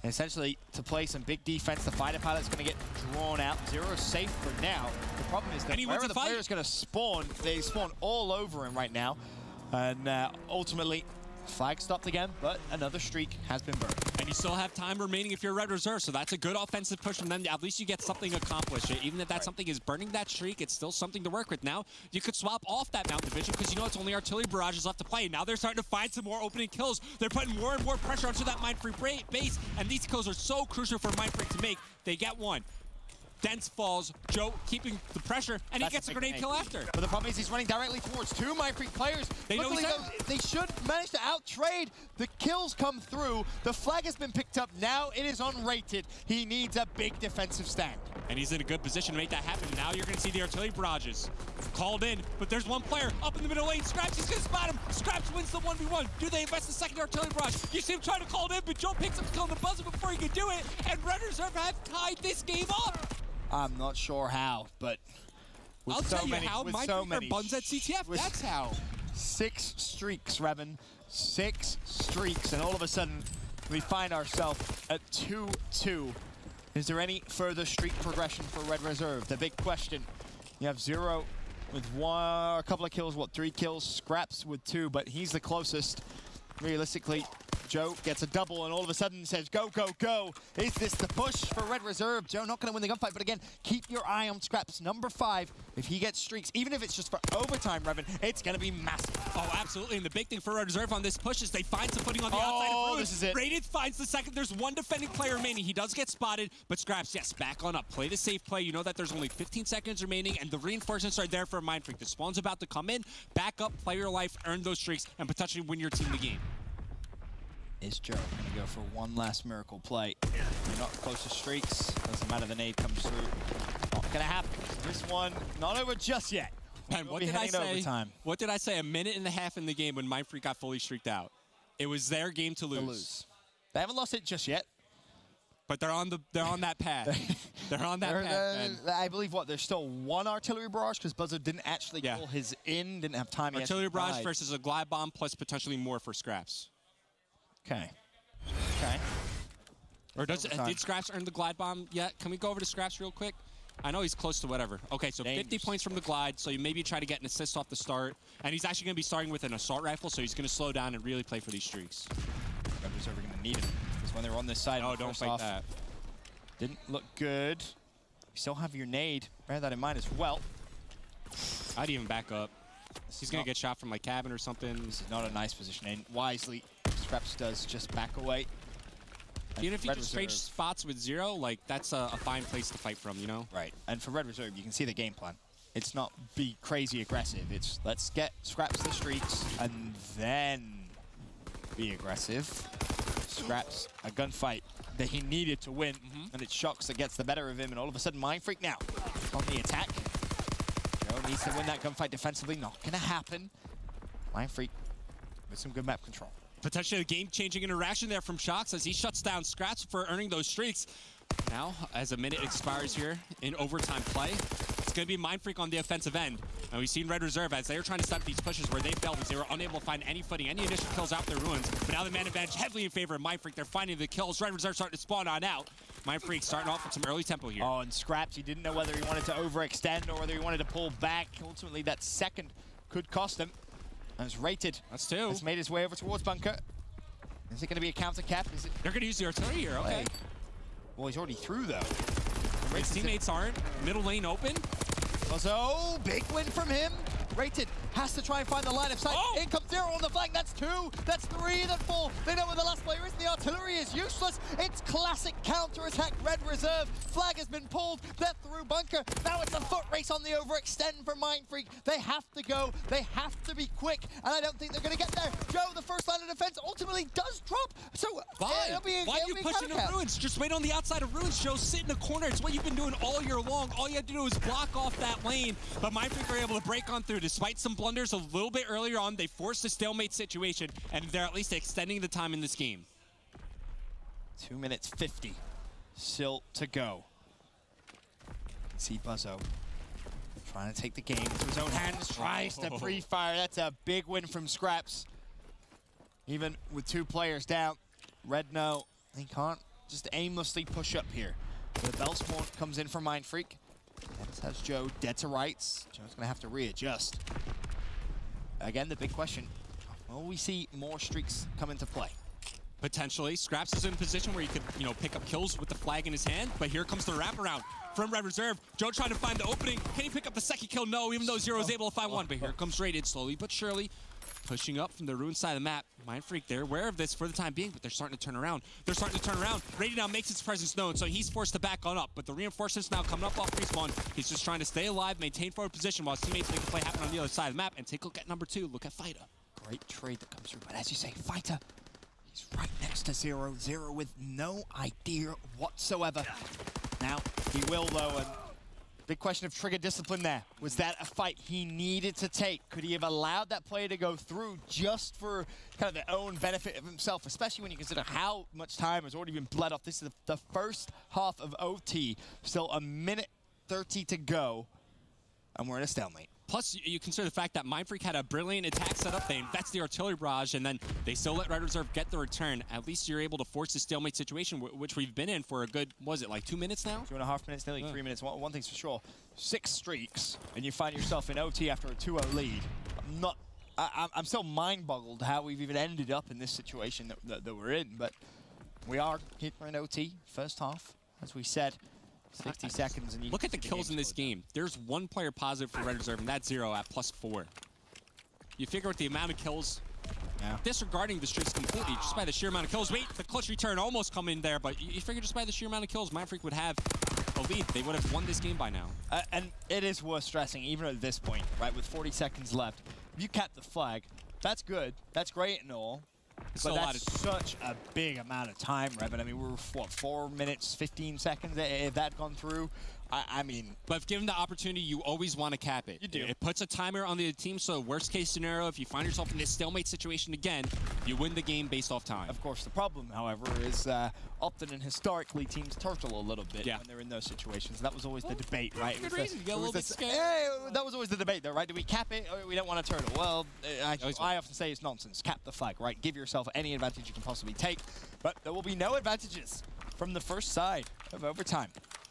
And essentially, to play some big defense, the fighter pilot's going to get drawn out. Zero's safe for now. The problem is that wherever the player is going to spawn, they spawn all over him right now. And ultimately, flag stopped again, but another streak has been burned. And you still have time remaining if you're Red Reserve, so that's a good offensive push from them. At least you get something accomplished. Even if that something is burning that streak, it's still something to work with. Now, you could swap off that mountain division because you know it's only artillery barrages left to play. Now they're starting to find some more opening kills. They're putting more and more pressure onto that Mindfreak base, and these kills are so crucial for Mindfreak to make. They get one. Dense falls, Joe keeping the pressure, and he gets a grenade kill after. But the problem is he's running directly towards 2 Mindfreak players. Luckily, they should manage to out-trade. The kills come through. The flag has been picked up. Now it is unrated. He needs a big defensive stand. And he's in a good position to make that happen. Now you're going to see the artillery barrages called in, but there's one player up in the middle lane. Scraps is going to spot him. Scraps wins the 1v1. Do they invest the second artillery barrage? You see him trying to call it in, but Joe picks up the kill on the buzzer before he can do it, and Red Reserve have tied this game up. I'm not sure how, but I'll tell you how. Mindfreak buns at CTF. That's how. 6 streaks, Revan. 6 streaks, and all of a sudden, we find ourselves at 2-2. Is there any further streak progression for Red Reserve? The big question. You have Zero with a couple of kills, 3 kills? Scraps with 2, but he's the closest. Realistically, Joe gets a double and all of a sudden says, go, go, go. Is this the push for Red Reserve? Joe not going to win the gunfight, but again, keep your eye on Scraps. Number 5, if he gets streaks, even if it's just for overtime, Revan, it's going to be massive. Oh, absolutely. And the big thing for Red Reserve on this push is they find some footing on the outside of Ruin. This is it. Rated finds the second. There's one defending player remaining. He does get spotted, but Scraps, yes, back on up. Play the safe play. You know that there's only 15 seconds remaining, and the reinforcements are there for Mindfreak. The spawn's about to come in. Back up, play your life, earn those streaks, and potentially win your team the game. Is Joe going to go for one last miracle play? You're not close to streaks. Doesn't matter, the nade comes through. Not going to happen. This one, not over just yet. And what did I say? Overtime. What did I say? A minute and a half in the game when Mindfreak got fully streaked out. It was their game to lose. They haven't lost it just yet. But they're on that path. They're on that path. I believe there's still 1 artillery barrage because Buzzer didn't actually call his in, didn't have time. Artillery barrage versus a glide bomb plus potentially more for Scraps. Okay. Okay. Or did Scraps earn the glide bomb yet? Can we go over to Scraps real quick? I know he's close to whatever. Okay, so 50 points from the glide, so you maybe try to get an assist off the start. And he's actually going to be starting with an assault rifle, so he's going to slow down and really play for these streaks. Red Reserve are going to need him. Because when they were on this side, don't fight that. Didn't look good. You still have your nade. Bear that in mind as well. I'd even back up. He's going to get shot from like cabin or something. This is not a nice position. And wisely, Scraps does just back away. Even if you just trade spots with Zero, like that's a fine place to fight from, you know? Right. And for Red Reserve, you can see the game plan. It's not be crazy aggressive. It's let's get Scraps the streaks and then be aggressive. Scraps, a gunfight that he needed to win, and it's Shocks that gets the better of him, and all of a sudden Mindfreak now on the attack. Joe needs to win that gunfight defensively, not gonna happen. Mindfreak with some good map control. Potentially a game-changing interaction there from Shocks as he shuts down Scraps for earning those streaks. Now, as a minute expires here in overtime play, it's going to be Mindfreak on the offensive end. And we've seen Red Reserve as they were trying to stop these pushes where they failed because they were unable to find any footing, any initial kills out their ruins. But now the man advantage heavily in favor of Mindfreak. They're finding the kills. Red Reserve starting to spawn on out. Mindfreak starting off with some early tempo here. Oh, and Scraps, he didn't know whether he wanted to overextend or whether he wanted to pull back. Ultimately, that second could cost him. As Rated. That's two. Has made his way over towards bunker. Is it going to be a counter cap? Is it? They're going to use the artillery here. Okay. Well, he's already through, though. His teammates aren't. Middle lane open. So, big win from him. Rated has to try and find the line of sight. Oh! In comes Zero on the flank. That's two. That's three. That's four. They know where the last player is. The artillery is useless. It's classic counter-attack Red Reserve. Flag has been pulled. They're through bunker. Now it's a foot race on the overextend for Mindfreak. They have to go. They have to be quick. And I don't think they're going to get there. Joe, the first line of defense, ultimately does drop. So, Why are you pushing the ruins? Just wait on the outside of ruins, Joe. Sit in the corner. It's what you've been doing all year long. All you have to do is block off that lane. But Mindfreak are able to break on through. Despite some blunders a little bit earlier on, they forced a stalemate situation, and they're at least extending the time in this game. 2 minutes 50 still to go. See Buzzo trying to take the game into his own hands, tries to pre-fire. That's a big win from Scraps. Even with 2 players down, Red know he can't just aimlessly push up here. The bell spawn comes in from Mindfreak. That has Joe dead to rights. Joe's going to have to readjust. Again, the big question, will we see more streaks come into play? Potentially. Scraps is in a position where he could, pick up kills with the flag in his hand, but here comes the wraparound from Red Reserve. Joe trying to find the opening. Can he pick up the second kill? No, even though Zero is able to find one, but here comes Rated slowly but surely, pushing up from the ruin side of the map. Mindfreak, they're aware of this for the time being, but they're starting to turn around. Rated now makes his presence known, so he's forced to back on up. But the reinforcements now coming up off respawn. He's just trying to stay alive, maintain forward position while his teammates make a play happen on the other side of the map. And take a look at number 2. Look at Fighter. Great trade that comes through, but as you say, Fighter, he's right next to Zero. Zero with no idea whatsoever. Now, he will, though, and big question of trigger discipline there. Was that a fight he needed to take? Could he have allowed that player to go through just for kind of their own benefit of himself, especially when you consider how much time has already been bled off? This is the first half of OT. Still a minute 30 to go, and we're in a stalemate. Plus, you consider the fact that Mindfreak had a brilliant attack setup. They invest the artillery barrage, and then they still let Red Reserve get the return. At least you're able to force the stalemate situation, which we've been in for a good, was it like 2 minutes now? 2.5 minutes, nearly 3 minutes. One thing's for sure, 6 streaks, and you find yourself in OT after a 2-0 lead. I'm still mind-boggled how we've even ended up in this situation that we're in, but we are here in OT, first half, as we said. 60 seconds. And you look at the kills in this game. There's 1 player positive for Red Reserve, and that's Zero at +4. You figure with the amount of kills, disregarding the streaks completely, just by the sheer amount of kills. Wait, the clutch return almost come in there, but you figure just by the sheer amount of kills, Mindfreak would have a lead. They would have won this game by now. And it is worth stressing, even at this point, right, with 40 seconds left, if you cap the flag, that's good. That's great and all. But that's such a big amount of time, right? But I mean, we're, what, 4 minutes, 15 seconds if that had gone through? I mean... But if given the opportunity, you always want to cap it. You do. It puts a timer on the team, so worst case scenario, if you find yourself in this stalemate situation again, you win the game based off time. Of course, the problem, however, is often and historically, teams turtle a little bit when they're in those situations. That was always the debate, right? Good reason. You get a little bit scared. That was always the debate, though, right? Do we cap it or we don't want to turtle? Well, I often say it's nonsense. Cap the flag, right? Give yourself any advantage you can possibly take. But there will be no advantages from the first side of overtime.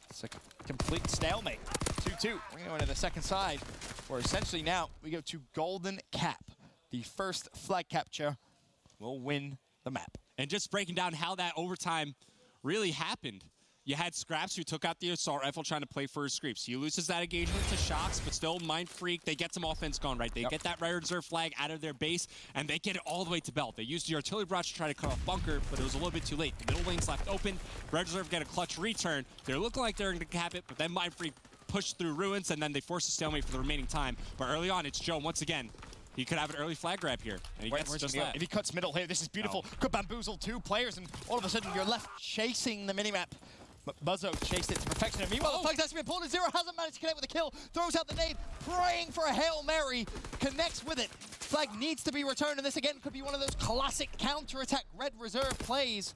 It's a complete stalemate. 2-2. We're going to go into the second side, where essentially now we go to Golden Cap. The first flag capture will win the map. And just breaking down how that overtime really happened. You had Scraps who took out the assault rifle trying to play for his creeps. He loses that engagement to Shocks, but still Mindfreak. They get some offense going, right? They get that Red Reserve flag out of their base, and they get it all the way to Belt. They used the artillery barrage to try to cut off Bunker, but it was a little bit too late. The middle lane's left open. Red Reserve get a clutch return. They're looking like they're going to cap it, but then Mindfreak pushed through ruins, and then they force a stalemate for the remaining time. But early on, it's Joe once again he could have an early flag grab here. And he gets just that. If he cuts middle here, this is beautiful. Could bamboozle 2 players, and all of a sudden you're left chasing the minimap. But Buzzo chased it to perfection. And meanwhile, the flag's actually been pulled, and Zero hasn't managed to connect with the kill. Throws out the nade, praying for a Hail Mary. Connects with it. Flag needs to be returned, and this again could be one of those classic counter-attack Red Reserve plays.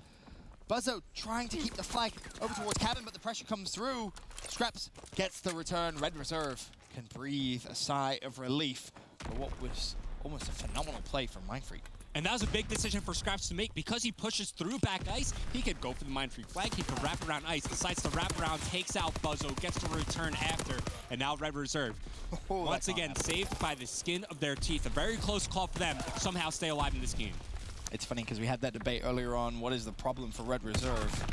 Buzzo trying to keep the flag over towards Cabin, but the pressure comes through. Scraps gets the return. Red Reserve can breathe a sigh of relief for what was almost a phenomenal play from Mindfreak. And that was a big decision for Scraps to make. Because he pushes through back ice, he could go for the Mindfreak flag, he could wrap around ice, decides to wrap around, takes out Buzzo, gets the return after, and now Red Reserve. Once again, saved by the skin of their teeth. A very close call for them to somehow stay alive in this game. It's funny because we had that debate earlier on, what is the problem for Red Reserve?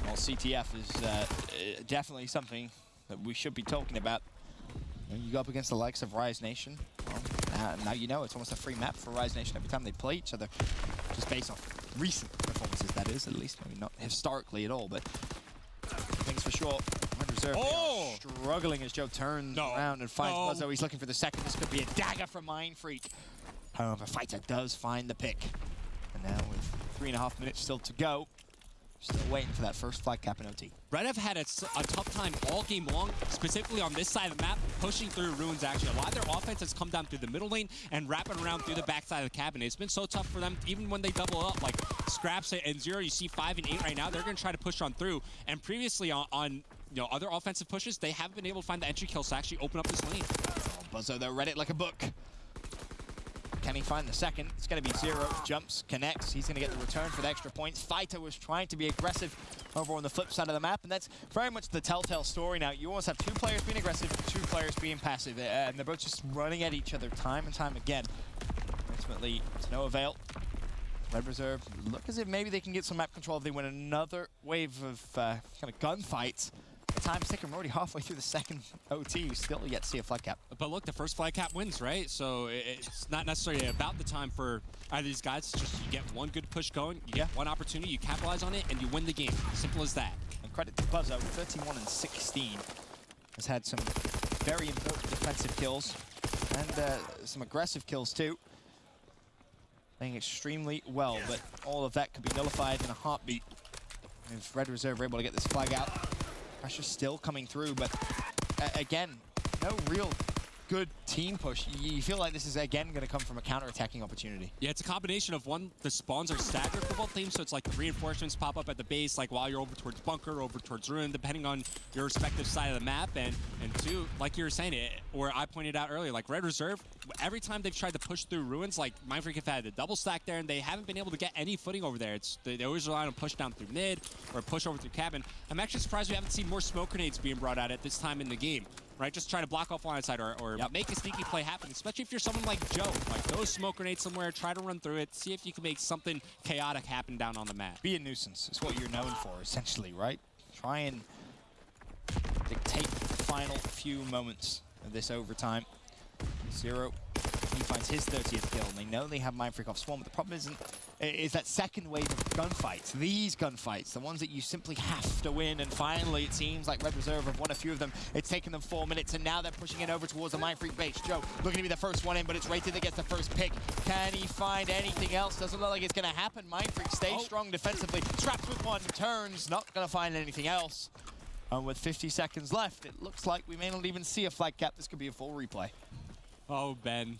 Well, CTF is definitely something that we should be talking about. You go up against the likes of Rise Nation, well, now you know it's almost a free map for Rise Nation every time they play each other, just based on recent performances, that is, at least. Maybe not historically at all, but things for sure. Red Reserve struggling as Joe turns around and finds Buzzo. He's looking for the second. This could be a dagger from Mindfreak. However, Fighter does find the pick. And now with 3.5 minutes still to go, still waiting for that first flag cap in OT. Red have had a tough time all game long, specifically on this side of the map, pushing through Ruins actually. A lot of their offense has come down through the middle lane and wrapping around through the backside of the cabin. It's been so tough for them, even when they double up, like Scraps and Zero, you see 5 and 8 right now, they're going to try to push on through. And previously on other offensive pushes, they haven't been able to find the entry kills to actually open up this lane. Buzzo, though, read it like a book. Can he find the second? It's going to be Zero. Jumps, connects. He's going to get the return for the extra points. Fighter was trying to be aggressive over on the flip side of the map, and that's very much the telltale story now. You almost have 2 players being aggressive, 2 players being passive, and they're both just running at each other time and time again. Ultimately, to no avail. Red Reserve look as if maybe they can get some map control if they win another wave of kind of gunfights. Time's ticking. We're already halfway through the second OT. We still yet to see a flag cap. But look, the first flag cap wins, right? So it's not necessarily about the time for either of these guys. It's just you get one good push going, you get one opportunity, you capitalize on it, and you win the game. Simple as that. And credit to Buzzo, 31 and 16. Has had some very important defensive kills and some aggressive kills too. Playing extremely well, but all of that could be nullified in a heartbeat if Red Reserve are able to get this flag out. Pressure's still coming through, but again, no real good team push. You feel like this is again going to come from a counter-attacking opportunity. Yeah, it's a combination of one, the spawns are staggered for both teams, so it's like the reinforcements pop up at the base, like while you're over towards bunker, over towards ruin, depending on your respective side of the map, and 2, like you were saying, or I pointed out earlier, like Red Reserve, every time they've tried to push through ruins, like Mindfreak have had the double stack there, and they haven't been able to get any footing over there. They always rely on push down through mid or push over through cabin. I'm actually surprised we haven't seen more smoke grenades being brought out at this time in the game. Right, just try to block off line side or make a sneaky play happen, especially if you're someone like Joe. Like, those smoke grenades somewhere, try to run through it, see if you can make something chaotic happen down on the map. Be a nuisance is what you're known for, essentially, right? Try and dictate the final few moments of this overtime. Zero, he finds his 30th kill, and they know they have Mindfreak off spawn, but the problem is that second wave of gunfights. These gunfights, the ones that you simply have to win, and finally it seems like Red Reserve have won a few of them. It's taken them 4 minutes, and now they're pushing it over towards the Mindfreak base. Joe looking to be the first one in, but it's Rated that gets the first pick. Can he find anything else? Doesn't look like it's going to happen. Mindfreak stays strong defensively. Scraps with 1, turns, not going to find anything else. And with 50 seconds left, it looks like we may not even see a flag cap. This could be a full replay. Oh, Ben.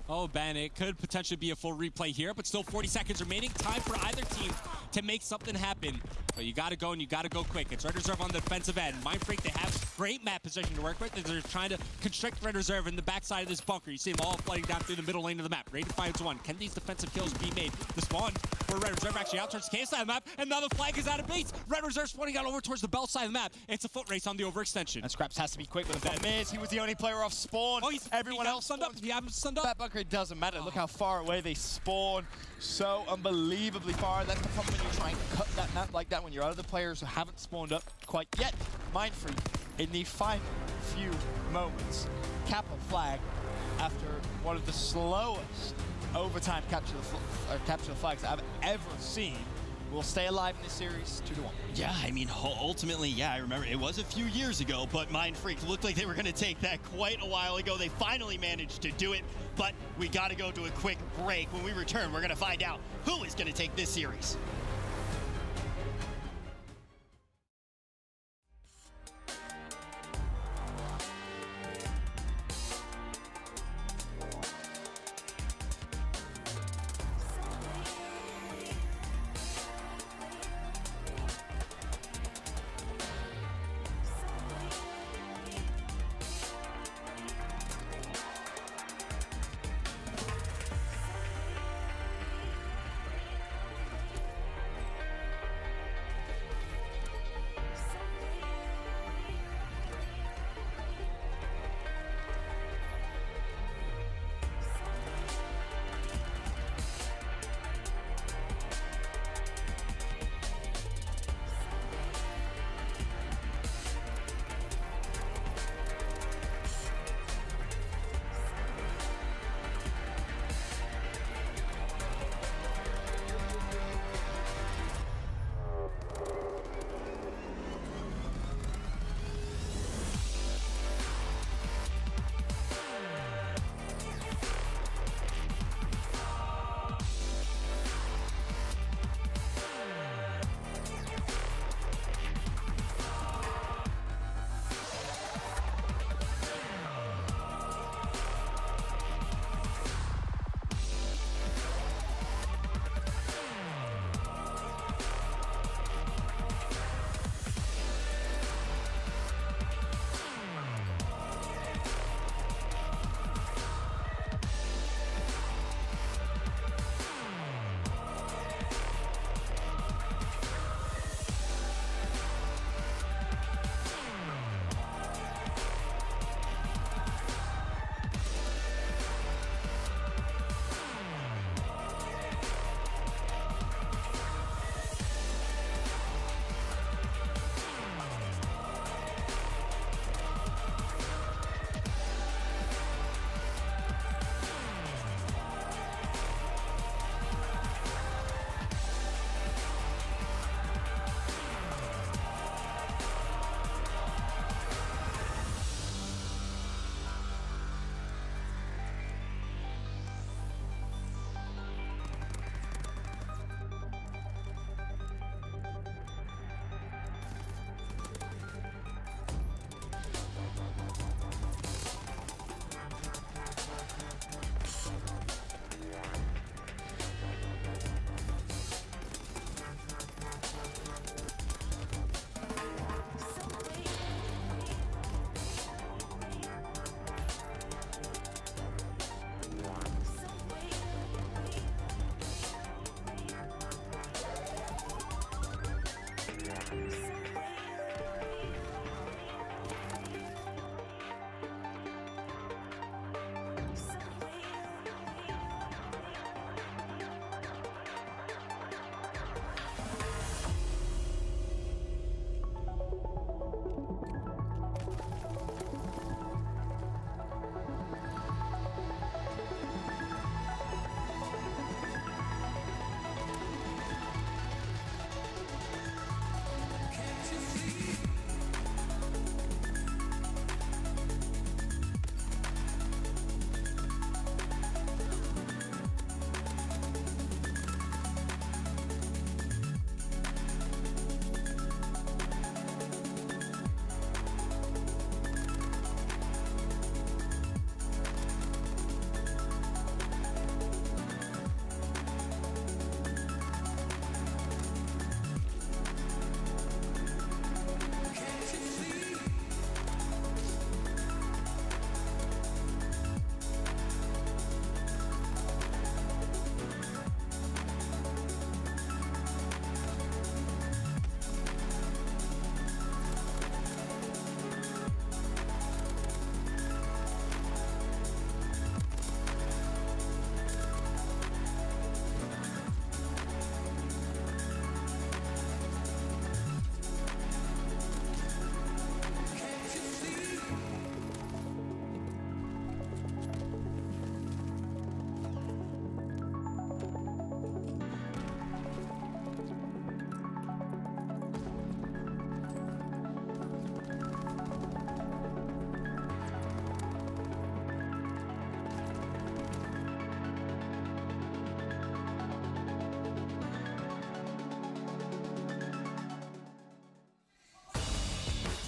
Oh, Ben, it could potentially be a full replay here, but still 40 seconds remaining. Time for either team to make something happen. But you got to go, and you got to go quick. It's Red Reserve on the defensive end. Mindfreak, they have great map position to work with. They're trying to constrict Red Reserve in the backside of this bunker. You see them all flooding down through the middle lane of the map. Rated finds 1. Can these defensive kills be made? The spawn for Red Reserve actually out towards the cave side of the map, and now the flag is out of base. Red Reserve spawning out over towards the belt side of the map. It's a foot race on the overextension. And Scraps has to be quick, but the problem is he was the only player off spawn. Oh, everyone else stunned up. You haven't stunned up. That bunker, it doesn't matter. Look how far away they spawn. So unbelievably far. That's the problem when you try and cut that map like that, when your other players who haven't spawned up quite yet. Mindfreak, in the final few moments, cap a flag after one of the slowest overtime capture the flags I've ever seen. will stay alive in this series 2-1. Yeah, I mean, ultimately, yeah, I remember it was a few years ago, but Mindfreak looked like they were going to take that quite a while ago. They finally managed to do it, but we got to go to a quick break. When we return, we're going to find out who is going to take this series.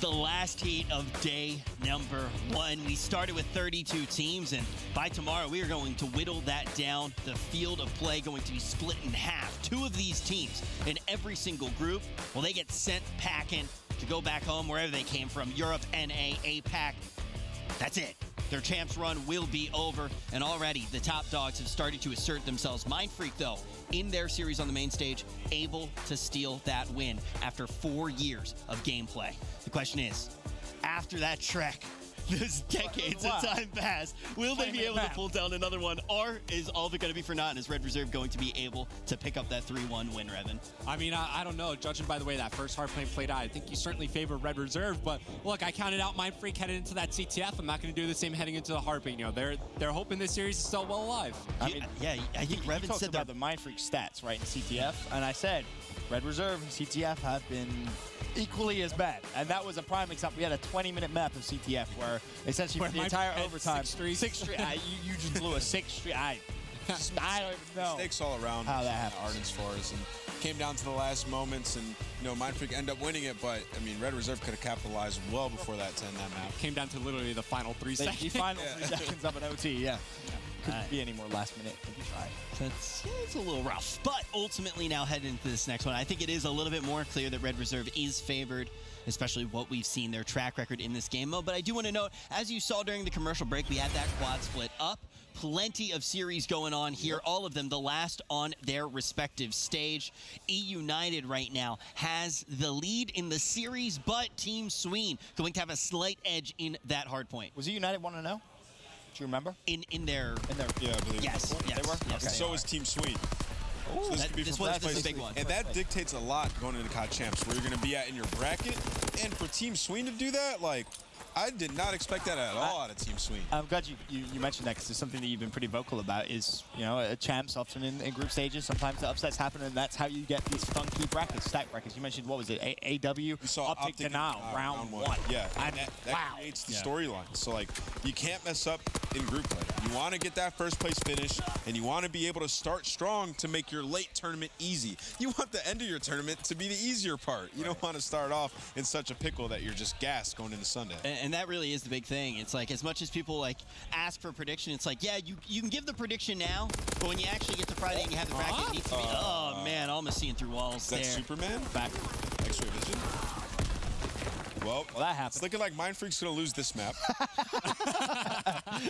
The last heat of day number 1. We started with 32 teams, and by tomorrow we are going to whittle that down. The field of play going to be split in half. 2 of these teams in every single group, well, they get sent packing to go back home wherever they came from. Europe, NA, APAC. That's it. Their champs run will be over, and already the top dogs have started to assert themselves. Mindfreak, though, in their series on the main stage, able to steal that win after 4 years of gameplay. The question is, after that trek, those decades of time pass, will they be able to pull down another one, or is all of it going to be for naught? And is Red Reserve going to be able to pick up that 3-1 win, Revan? I mean, I don't know. Judging by the way that first Hardpoint played out, I think you certainly favor Red Reserve. But look, I counted out Mindfreak headed into that CTF. I'm not going to do the same heading into the Hardpoint. You know, they're hoping this series is still well alive. I mean, yeah, I think Revan said about the Mindfreak stats, right, in CTF, and I said Red Reserve and CTF have been equally as bad, and that was a prime example. We had a 20-minute map of CTF where essentially for the entire overtime, 6 street, you just blew a 6 street. I don't even know. Mistakes all around how that happened. Ardent's for us, and came down to the last moments, and Mindfreak ended up winning it. But I mean, Red Reserve could have capitalized well before that to end that map. Came down to literally the final 3 seconds. The final 3 seconds of an OT, yeah. Couldn't be any more last minute if you tried. It's a little rough. But ultimately now heading into this next one, I think it is a little bit more clear that Red Reserve is favored, especially what we've seen, their track record in this game mode. But I do want to note, as you saw during the commercial break, we had that quad split up. Plenty of series going on here, all of them the last on their respective stage. E-United right now has the lead in the series, but Team Sween going to have a slight edge in that Hardpoint. Was E-United 1-0? Do you remember? In their yeah, I believe yes, they were. Yes, and so is Team Sween. So this was a big one. And that dictates a lot going into COD Champs, where you're going to be at in your bracket. And for Team Sween to do that, like, I did not expect that at all out of Team Sween. I'm glad you mentioned that, because it's something that you've been pretty vocal about is, champs often in group stages, sometimes the upsets happen, and that's how you get these funky brackets, stack brackets. You mentioned, what was it, AW? We saw Optic Denial, round 1. Yeah, and that creates the storyline. So, like, you can't mess up in group play. You want to get that first place finish, and you want to be able to start strong to make your late tournament easy. You want the end of your tournament to be the easier part. You don't want to start off in such a pickle that you're just gassed going into Sunday. And that really is the big thing. It's like, as much as people ask for prediction, it's like, yeah, you can give the prediction now, but when you actually get to Friday and you have the bracket, it needs to be, oh man, almost seeing through walls there. Is that Superman? Back. X-ray vision? Well, that happened. It's looking like Mindfreak's going to lose this map.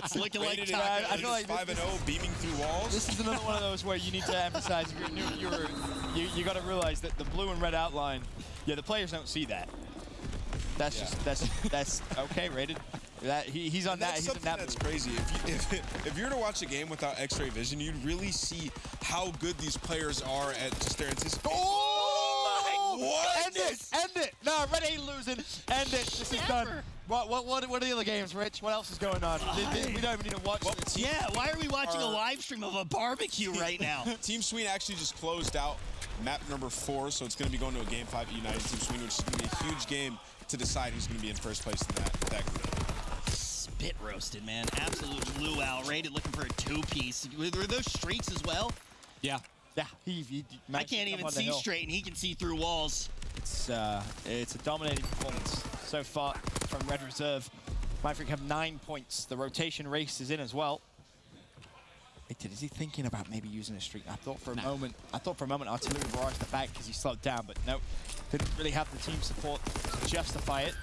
It's looking like I feel like 5-0, beaming through walls. This is another one of those where you need to emphasize, if you're new, you got to realize that the blue and red outline, the players don't see that. That's that's okay, rated. He's on that. He's in that. That's crazy. If you were to watch a game without X-ray vision, you'd really see how good these players are at just their anticipation. What? End it! No, Red ain't losing. End it. This is done. What are the other games, Rich? What else is going on? We don't even need to watch this. Yeah, why are we watching a live stream of a barbecue right now? Team Sween actually just closed out map number 4, so it's going to be going to a Game 5 United Team Sween, which is going to be a huge game to decide who's going to be in first place in that group. Spit roasted, man. Absolute blew out. Rated looking for a 2-piece. Were those streaks as well? Yeah. Yeah, I can't even see straight, and he can see through walls. It's a dominating performance so far from Red Reserve. Mindfreak have 9 points. The rotation race is in as well. Is he thinking about maybe using a streak? I thought for a moment artillery barrage the back because he slowed down, but nope. Didn't really have the team support to justify it.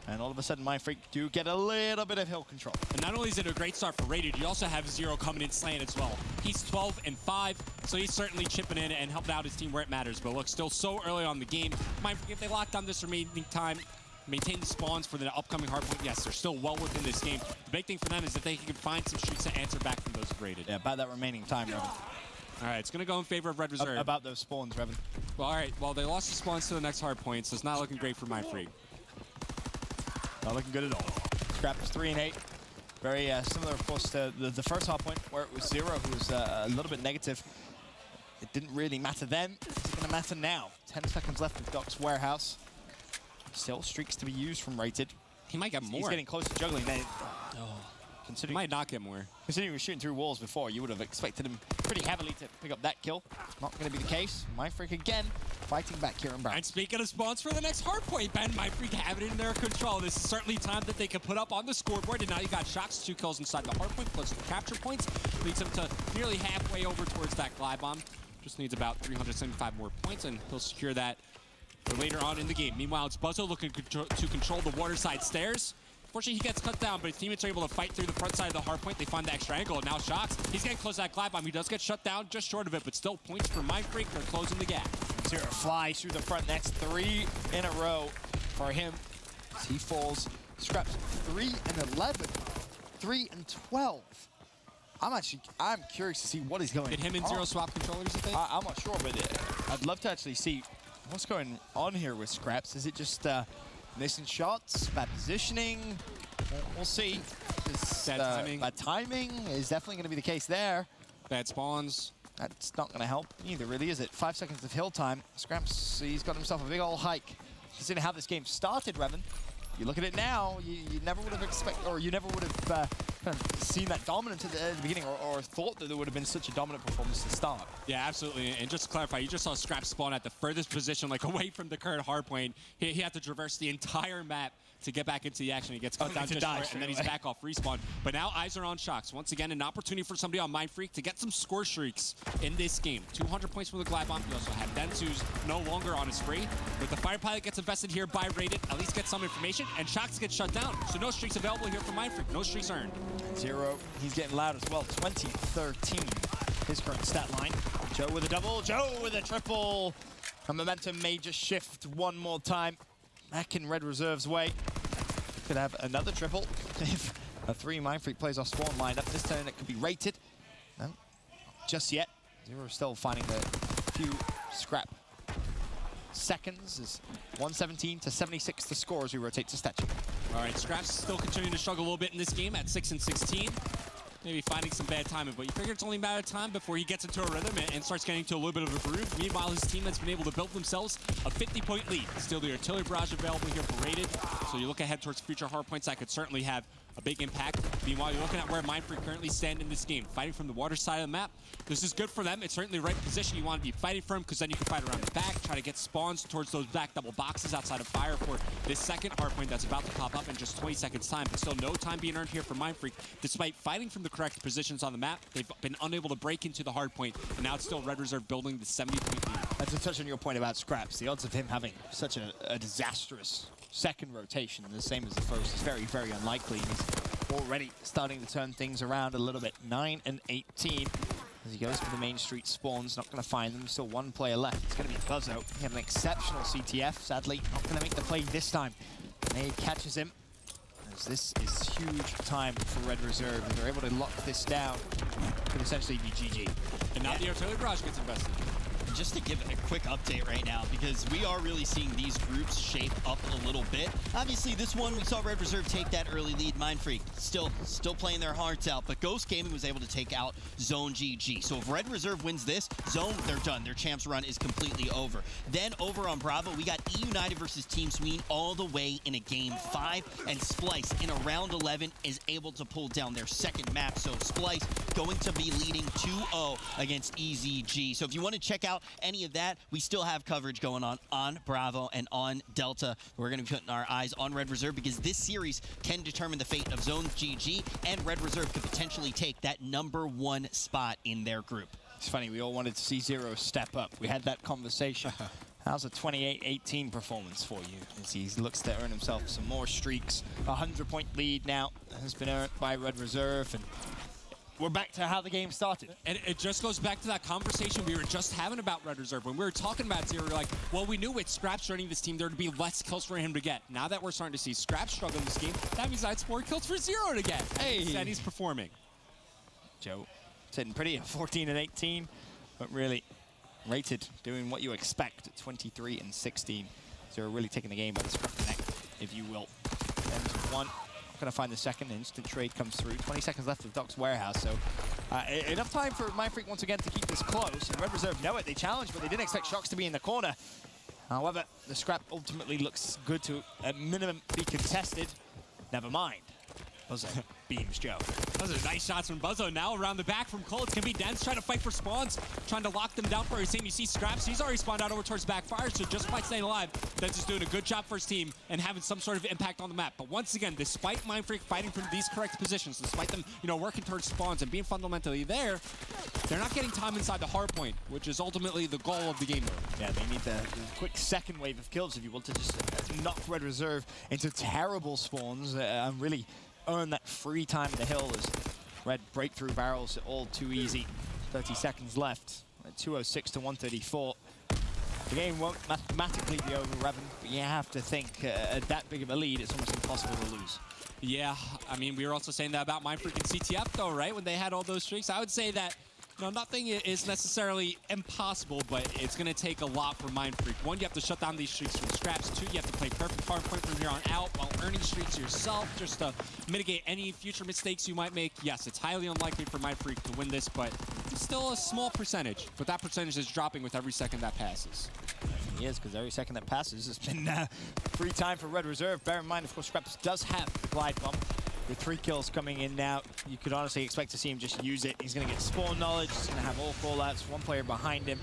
And all of a sudden, Mindfreak do get a little bit of hill control. And not only is it a great start for Rated, you also have Zero coming in slaying as well. He's 12-5, so he's certainly chipping in and helping out his team where it matters. But look, still so early on the game. Mindfreak, if they lock down this remaining time, maintain the spawns for the upcoming Hardpoint, yes, they're still well within this game. The big thing for them is if they can find some streaks to answer back from those of Rated. Yeah, about that remaining time, Revan. All right, it's going to go in favor of Red Reserve. About those spawns, Revan. Well, all right, well, they lost the spawns to the next Hardpoint, so it's not looking great for Mindfreak. Not looking good at all. Scrap is 3-8. Very similar, of course, to the first Hardpoint, where it was Zero, who was a little bit negative. It didn't really matter then. It's going to matter now. 10 seconds left with Doc's Warehouse. Still streaks to be used from Rated. He might get more. He's getting close to juggling now. considering Might not get more. Considering he was shooting through walls before, you would have expected him pretty heavily to pick up that kill. Not going to be the case. Mindfreak again fighting back here in Brown. And speaking of spawns for the next hardpoint, Ben, Mindfreak have it in their control. This is certainly time that they can put up on the scoreboard. And now you got Shox, 2 kills inside the hardpoint, plus the capture points. Leads him to nearly halfway over towards that glide bomb. Just needs about 375 more points, and he'll secure that for later on in the game. Meanwhile, it's Buzzo looking to control the waterside stairs. Fortunately, he gets cut down, but his teammates are able to fight through the front side of the hardpoint. They find the extra angle, and now Shox, he's getting close to that glide bomb. He does get shut down, just short of it, but still points for Mindfreak. They're closing the gap. Zero flies through the front. That's 3 in a row for him. As he falls. Scraps 3 and 11, 3 and 12. I'm curious to see what is going on. Did him and Zero swap controllers, you think? I'm not sure, but I'd love to actually see what's going on here with Scraps. Is it just missing shots, bad positioning? We'll see. Bad timing is definitely going to be the case there. Bad spawns. That's not going to help either, really, is it? 5 seconds of hill time. Scraps, he's got himself a big old hike. Considering how this game started, Revan, you look at it now, you never would have expected, or you never would have kind of seen that dominance at the beginning, or thought that there would have been such a dominant performance to start. Yeah, absolutely. And just to clarify, you just saw Scraps spawn at the furthest position, like away from the current hardpoint. He had to traverse the entire map to get back into the action. He gets cut down to die, and then he's back off respawn. But now eyes are on Shox. Once again, an opportunity for somebody on Mindfreak to get some score streaks in this game. 200 points for the glide bomb. You also have Dens, who's no longer on his free. But the fire pilot gets invested here by Rated, at least get some information, and Shox gets shut down. So no streaks available here for Mindfreak. No streaks earned. Zero, he's getting loud as well. 20-13, his current stat line. Joe with a double, Joe with a triple. And momentum may just shift one more time. Back in Red Reserve's way. Could have another triple if a 3 Mindfreak plays off spawn lined up. This turn it could be Rated. No, not just yet. Zero still finding the few scrap seconds. Is 117 to 76 to score as we rotate to statue. All right, Scraps still continuing to struggle a little bit in this game at 6 and 16. Maybe finding some bad timing, but you figure it's only a matter of time before he gets into a rhythm and starts getting to a little bit of a groove. Meanwhile, his team has been able to build themselves a 50-point lead. Still the artillery barrage available here for Rated, so you look ahead towards future hardpoints that could certainly have a big impact. Meanwhile, you're looking at where Mindfreak currently stand in this game, fighting from the water side of the map. This is good for them. It's certainly the right position you want to be fighting from, because then you can fight around the back, try to get spawns towards those back double boxes outside of fire for this second hardpoint that's about to pop up in just 20 seconds time. But still no time being earned here for Mindfreak. Despite fighting from the correct positions on the map, they've been unable to break into the hardpoint, and now it's still Red Reserve building the 70-point lead. That's a touch on your point about Scraps. The odds of him having such a disastrous second rotation, the same as the first, is very, very unlikely. He's already starting to turn things around a little bit. 9 and 18. As he goes for the main street spawns, not going to find them. Still one player left. It's going to be Buzzo. He had an exceptional CTF. Sadly, not going to make the play this time. Nade catches him. As this is huge time for Red Reserve. If they're able to lock this down, it could essentially be GG. And now the artillery barrage gets invested. Just to give a quick update right now, because we are really seeing these groups shape up a little bit. Obviously, this one, we saw Red Reserve take that early lead. Mindfreak still playing their hearts out, but Ghost Gaming was able to take out Zone GG. So if Red Reserve wins this, Zone, they're done. Their champs run is completely over. Then over on Bravo, we got E United versus Team Sween all the way in a game 5, and Splice in a round 11 is able to pull down their second map. So Splice going to be leading 2-0 against EZG. So if you want to check out any of that, we still have coverage going on Bravo and on Delta. We're going to be putting our eyes on Red Reserve, because this series can determine the fate of Zone GG, and Red Reserve could potentially take that #1 spot in their group. It's funny, we all wanted to see Zero step up. We had that conversation. How's a 28-18 performance for you? As he looks to earn himself some more streaks. A 100-point lead now has been earned by Red Reserve, and we're back to how the game started. And it just goes back to that conversation we were just having about Red Reserve. When we were talking about Zero, we were like, well, we knew with Scraps joining this team, there would be less kills for him to get. Now that we're starting to see Scraps struggle in this game, that means that's 4 kills for Zero to get. Hey! And he's performing. Joe sitting pretty at 14 and 18, but really Rated doing what you expect at 23 and 16. Zero really taking the game by the scruff of the neck, if you will. And one. Going to find the second. Instant trade comes through. 20 seconds left of Doc's warehouse, so enough time for Mindfreak once again to keep this close. And Red Reserve know it. They challenged, but they didn't expect Shox to be in the corner. However, the scrap ultimately looks good to, at minimum, be contested. Never mind. Buzzo beams, Joe. Those are nice shots from Buzzo. Now around the back from Cole. It's going to be Dens trying to fight for spawns, trying to lock them down for his team. You see Scraps, he's already spawned out over towards backfire, so just by staying alive, Dens is doing a good job for his team and having some sort of impact on the map. But once again, despite Mindfreak fighting from these correct positions, despite them, working towards spawns and being fundamentally there, they're not getting time inside the hardpoint, which is ultimately the goal of the game mode. Yeah, they need the quick second wave of kills, if you will, to just knock Red Reserve into terrible spawns and really earn that free time in the hill as Red breakthrough barrels all too easy. 30 seconds left. 206 to 134. The game won't mathematically be over, Revan, but you have to think at that big of a lead, it's almost impossible to lose. Yeah, I mean, we were also saying that about Mindfreak and CTF, though, right? When they had all those streaks, I would say that nothing is necessarily impossible, but it's going to take a lot for Mindfreak. One, you have to shut down these streaks from scraps. Two, you have to play perfect hardpoint from here on out while earning streaks yourself just to mitigate any future mistakes you might make. Yes, it's highly unlikely for Mindfreak to win this, but it's still a small percentage. But that percentage is dropping with every second that passes. He is, because every second that passes has been free time for Red Reserve. Bear in mind, of course, Scraps does have the glide bump. With 3 kills coming in now, you could honestly expect to see him just use it. He's going to get spawn knowledge, he's going to have all callouts, one player behind him.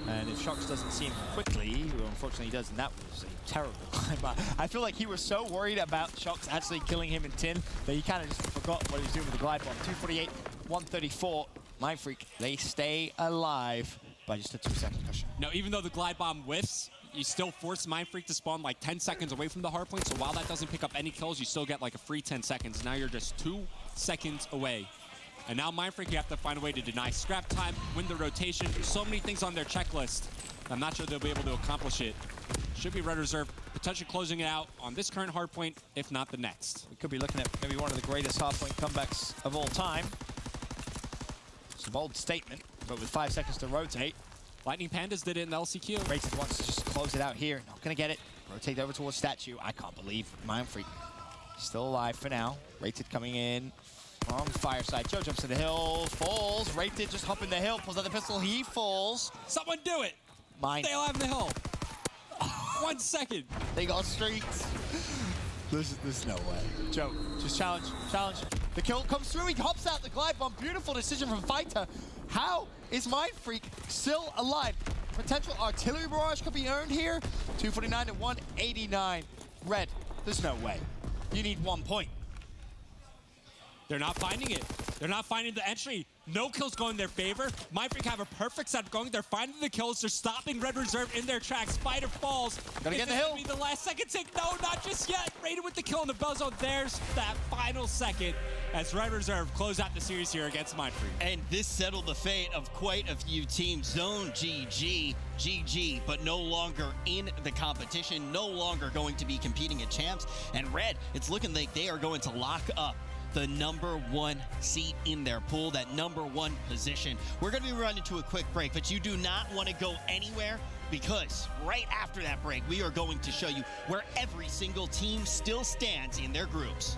And if Shox doesn't see him quickly, well, unfortunately he does, and that was a terrible climb. I feel like he was so worried about Shox actually killing him in tin that he kind of just forgot what he was doing with the glide bomb. 248, 134. Mindfreak, they stay alive by just a 2-second cushion. Now, even though the glide bomb whiffs, you still force Mindfreak to spawn like 10 seconds away from the hardpoint, so while that doesn't pick up any kills, you still get like a free 10 seconds. Now you're just 2 seconds away. And now Mindfreak, you have to find a way to deny scrap time, win the rotation. There's so many things on their checklist. I'm not sure they'll be able to accomplish it. Should be Red Reserve potentially closing it out on this current hardpoint, if not the next. We could be looking at maybe one of the greatest hardpoint comebacks of all time. It's a bold statement, but with 5 seconds to rotate. Lightning Pandas did it in the LCQ. Rated wants to just close it out here. Not going to get it. Rotate over towards Statue. I can't believe Mindfreak still alive for now. Rated coming in from Fireside. Joe jumps to the hill, falls. Rated just hopping the hill, pulls out the pistol. He falls. Someone do it. Mine. Stay alive in the hill. 1 second. They got streaks. There's no way. Joe, just challenge. The kill comes through. He hops out the glide bomb. Beautiful decision from Fighter. How is Mindfreak still alive? Potential artillery barrage could be earned here. 249 to 189. Red, there's no way. You need 1 point. They're not finding it. They're not finding the entry. No kills going in their favor. Mindfreak have a perfect setup going. They're finding the kills. They're stopping Red Reserve in their tracks. Spider falls. Gotta get in the hill. Be the last second tick. No, not just yet. Rated with the kill in the Buzzo. There's that final second as Red Reserve close out the series here against Mindfreak. And this settled the fate of quite a few teams. Zone GG, but no longer in the competition, no longer going to be competing at champs. And Red, it's looking like they are going to lock up the #1 seat in their pool, that #1 position. We're going to be running to a quick break, but you do not want to go anywhere, because right after that break, we are going to show you where every single team still stands in their groups.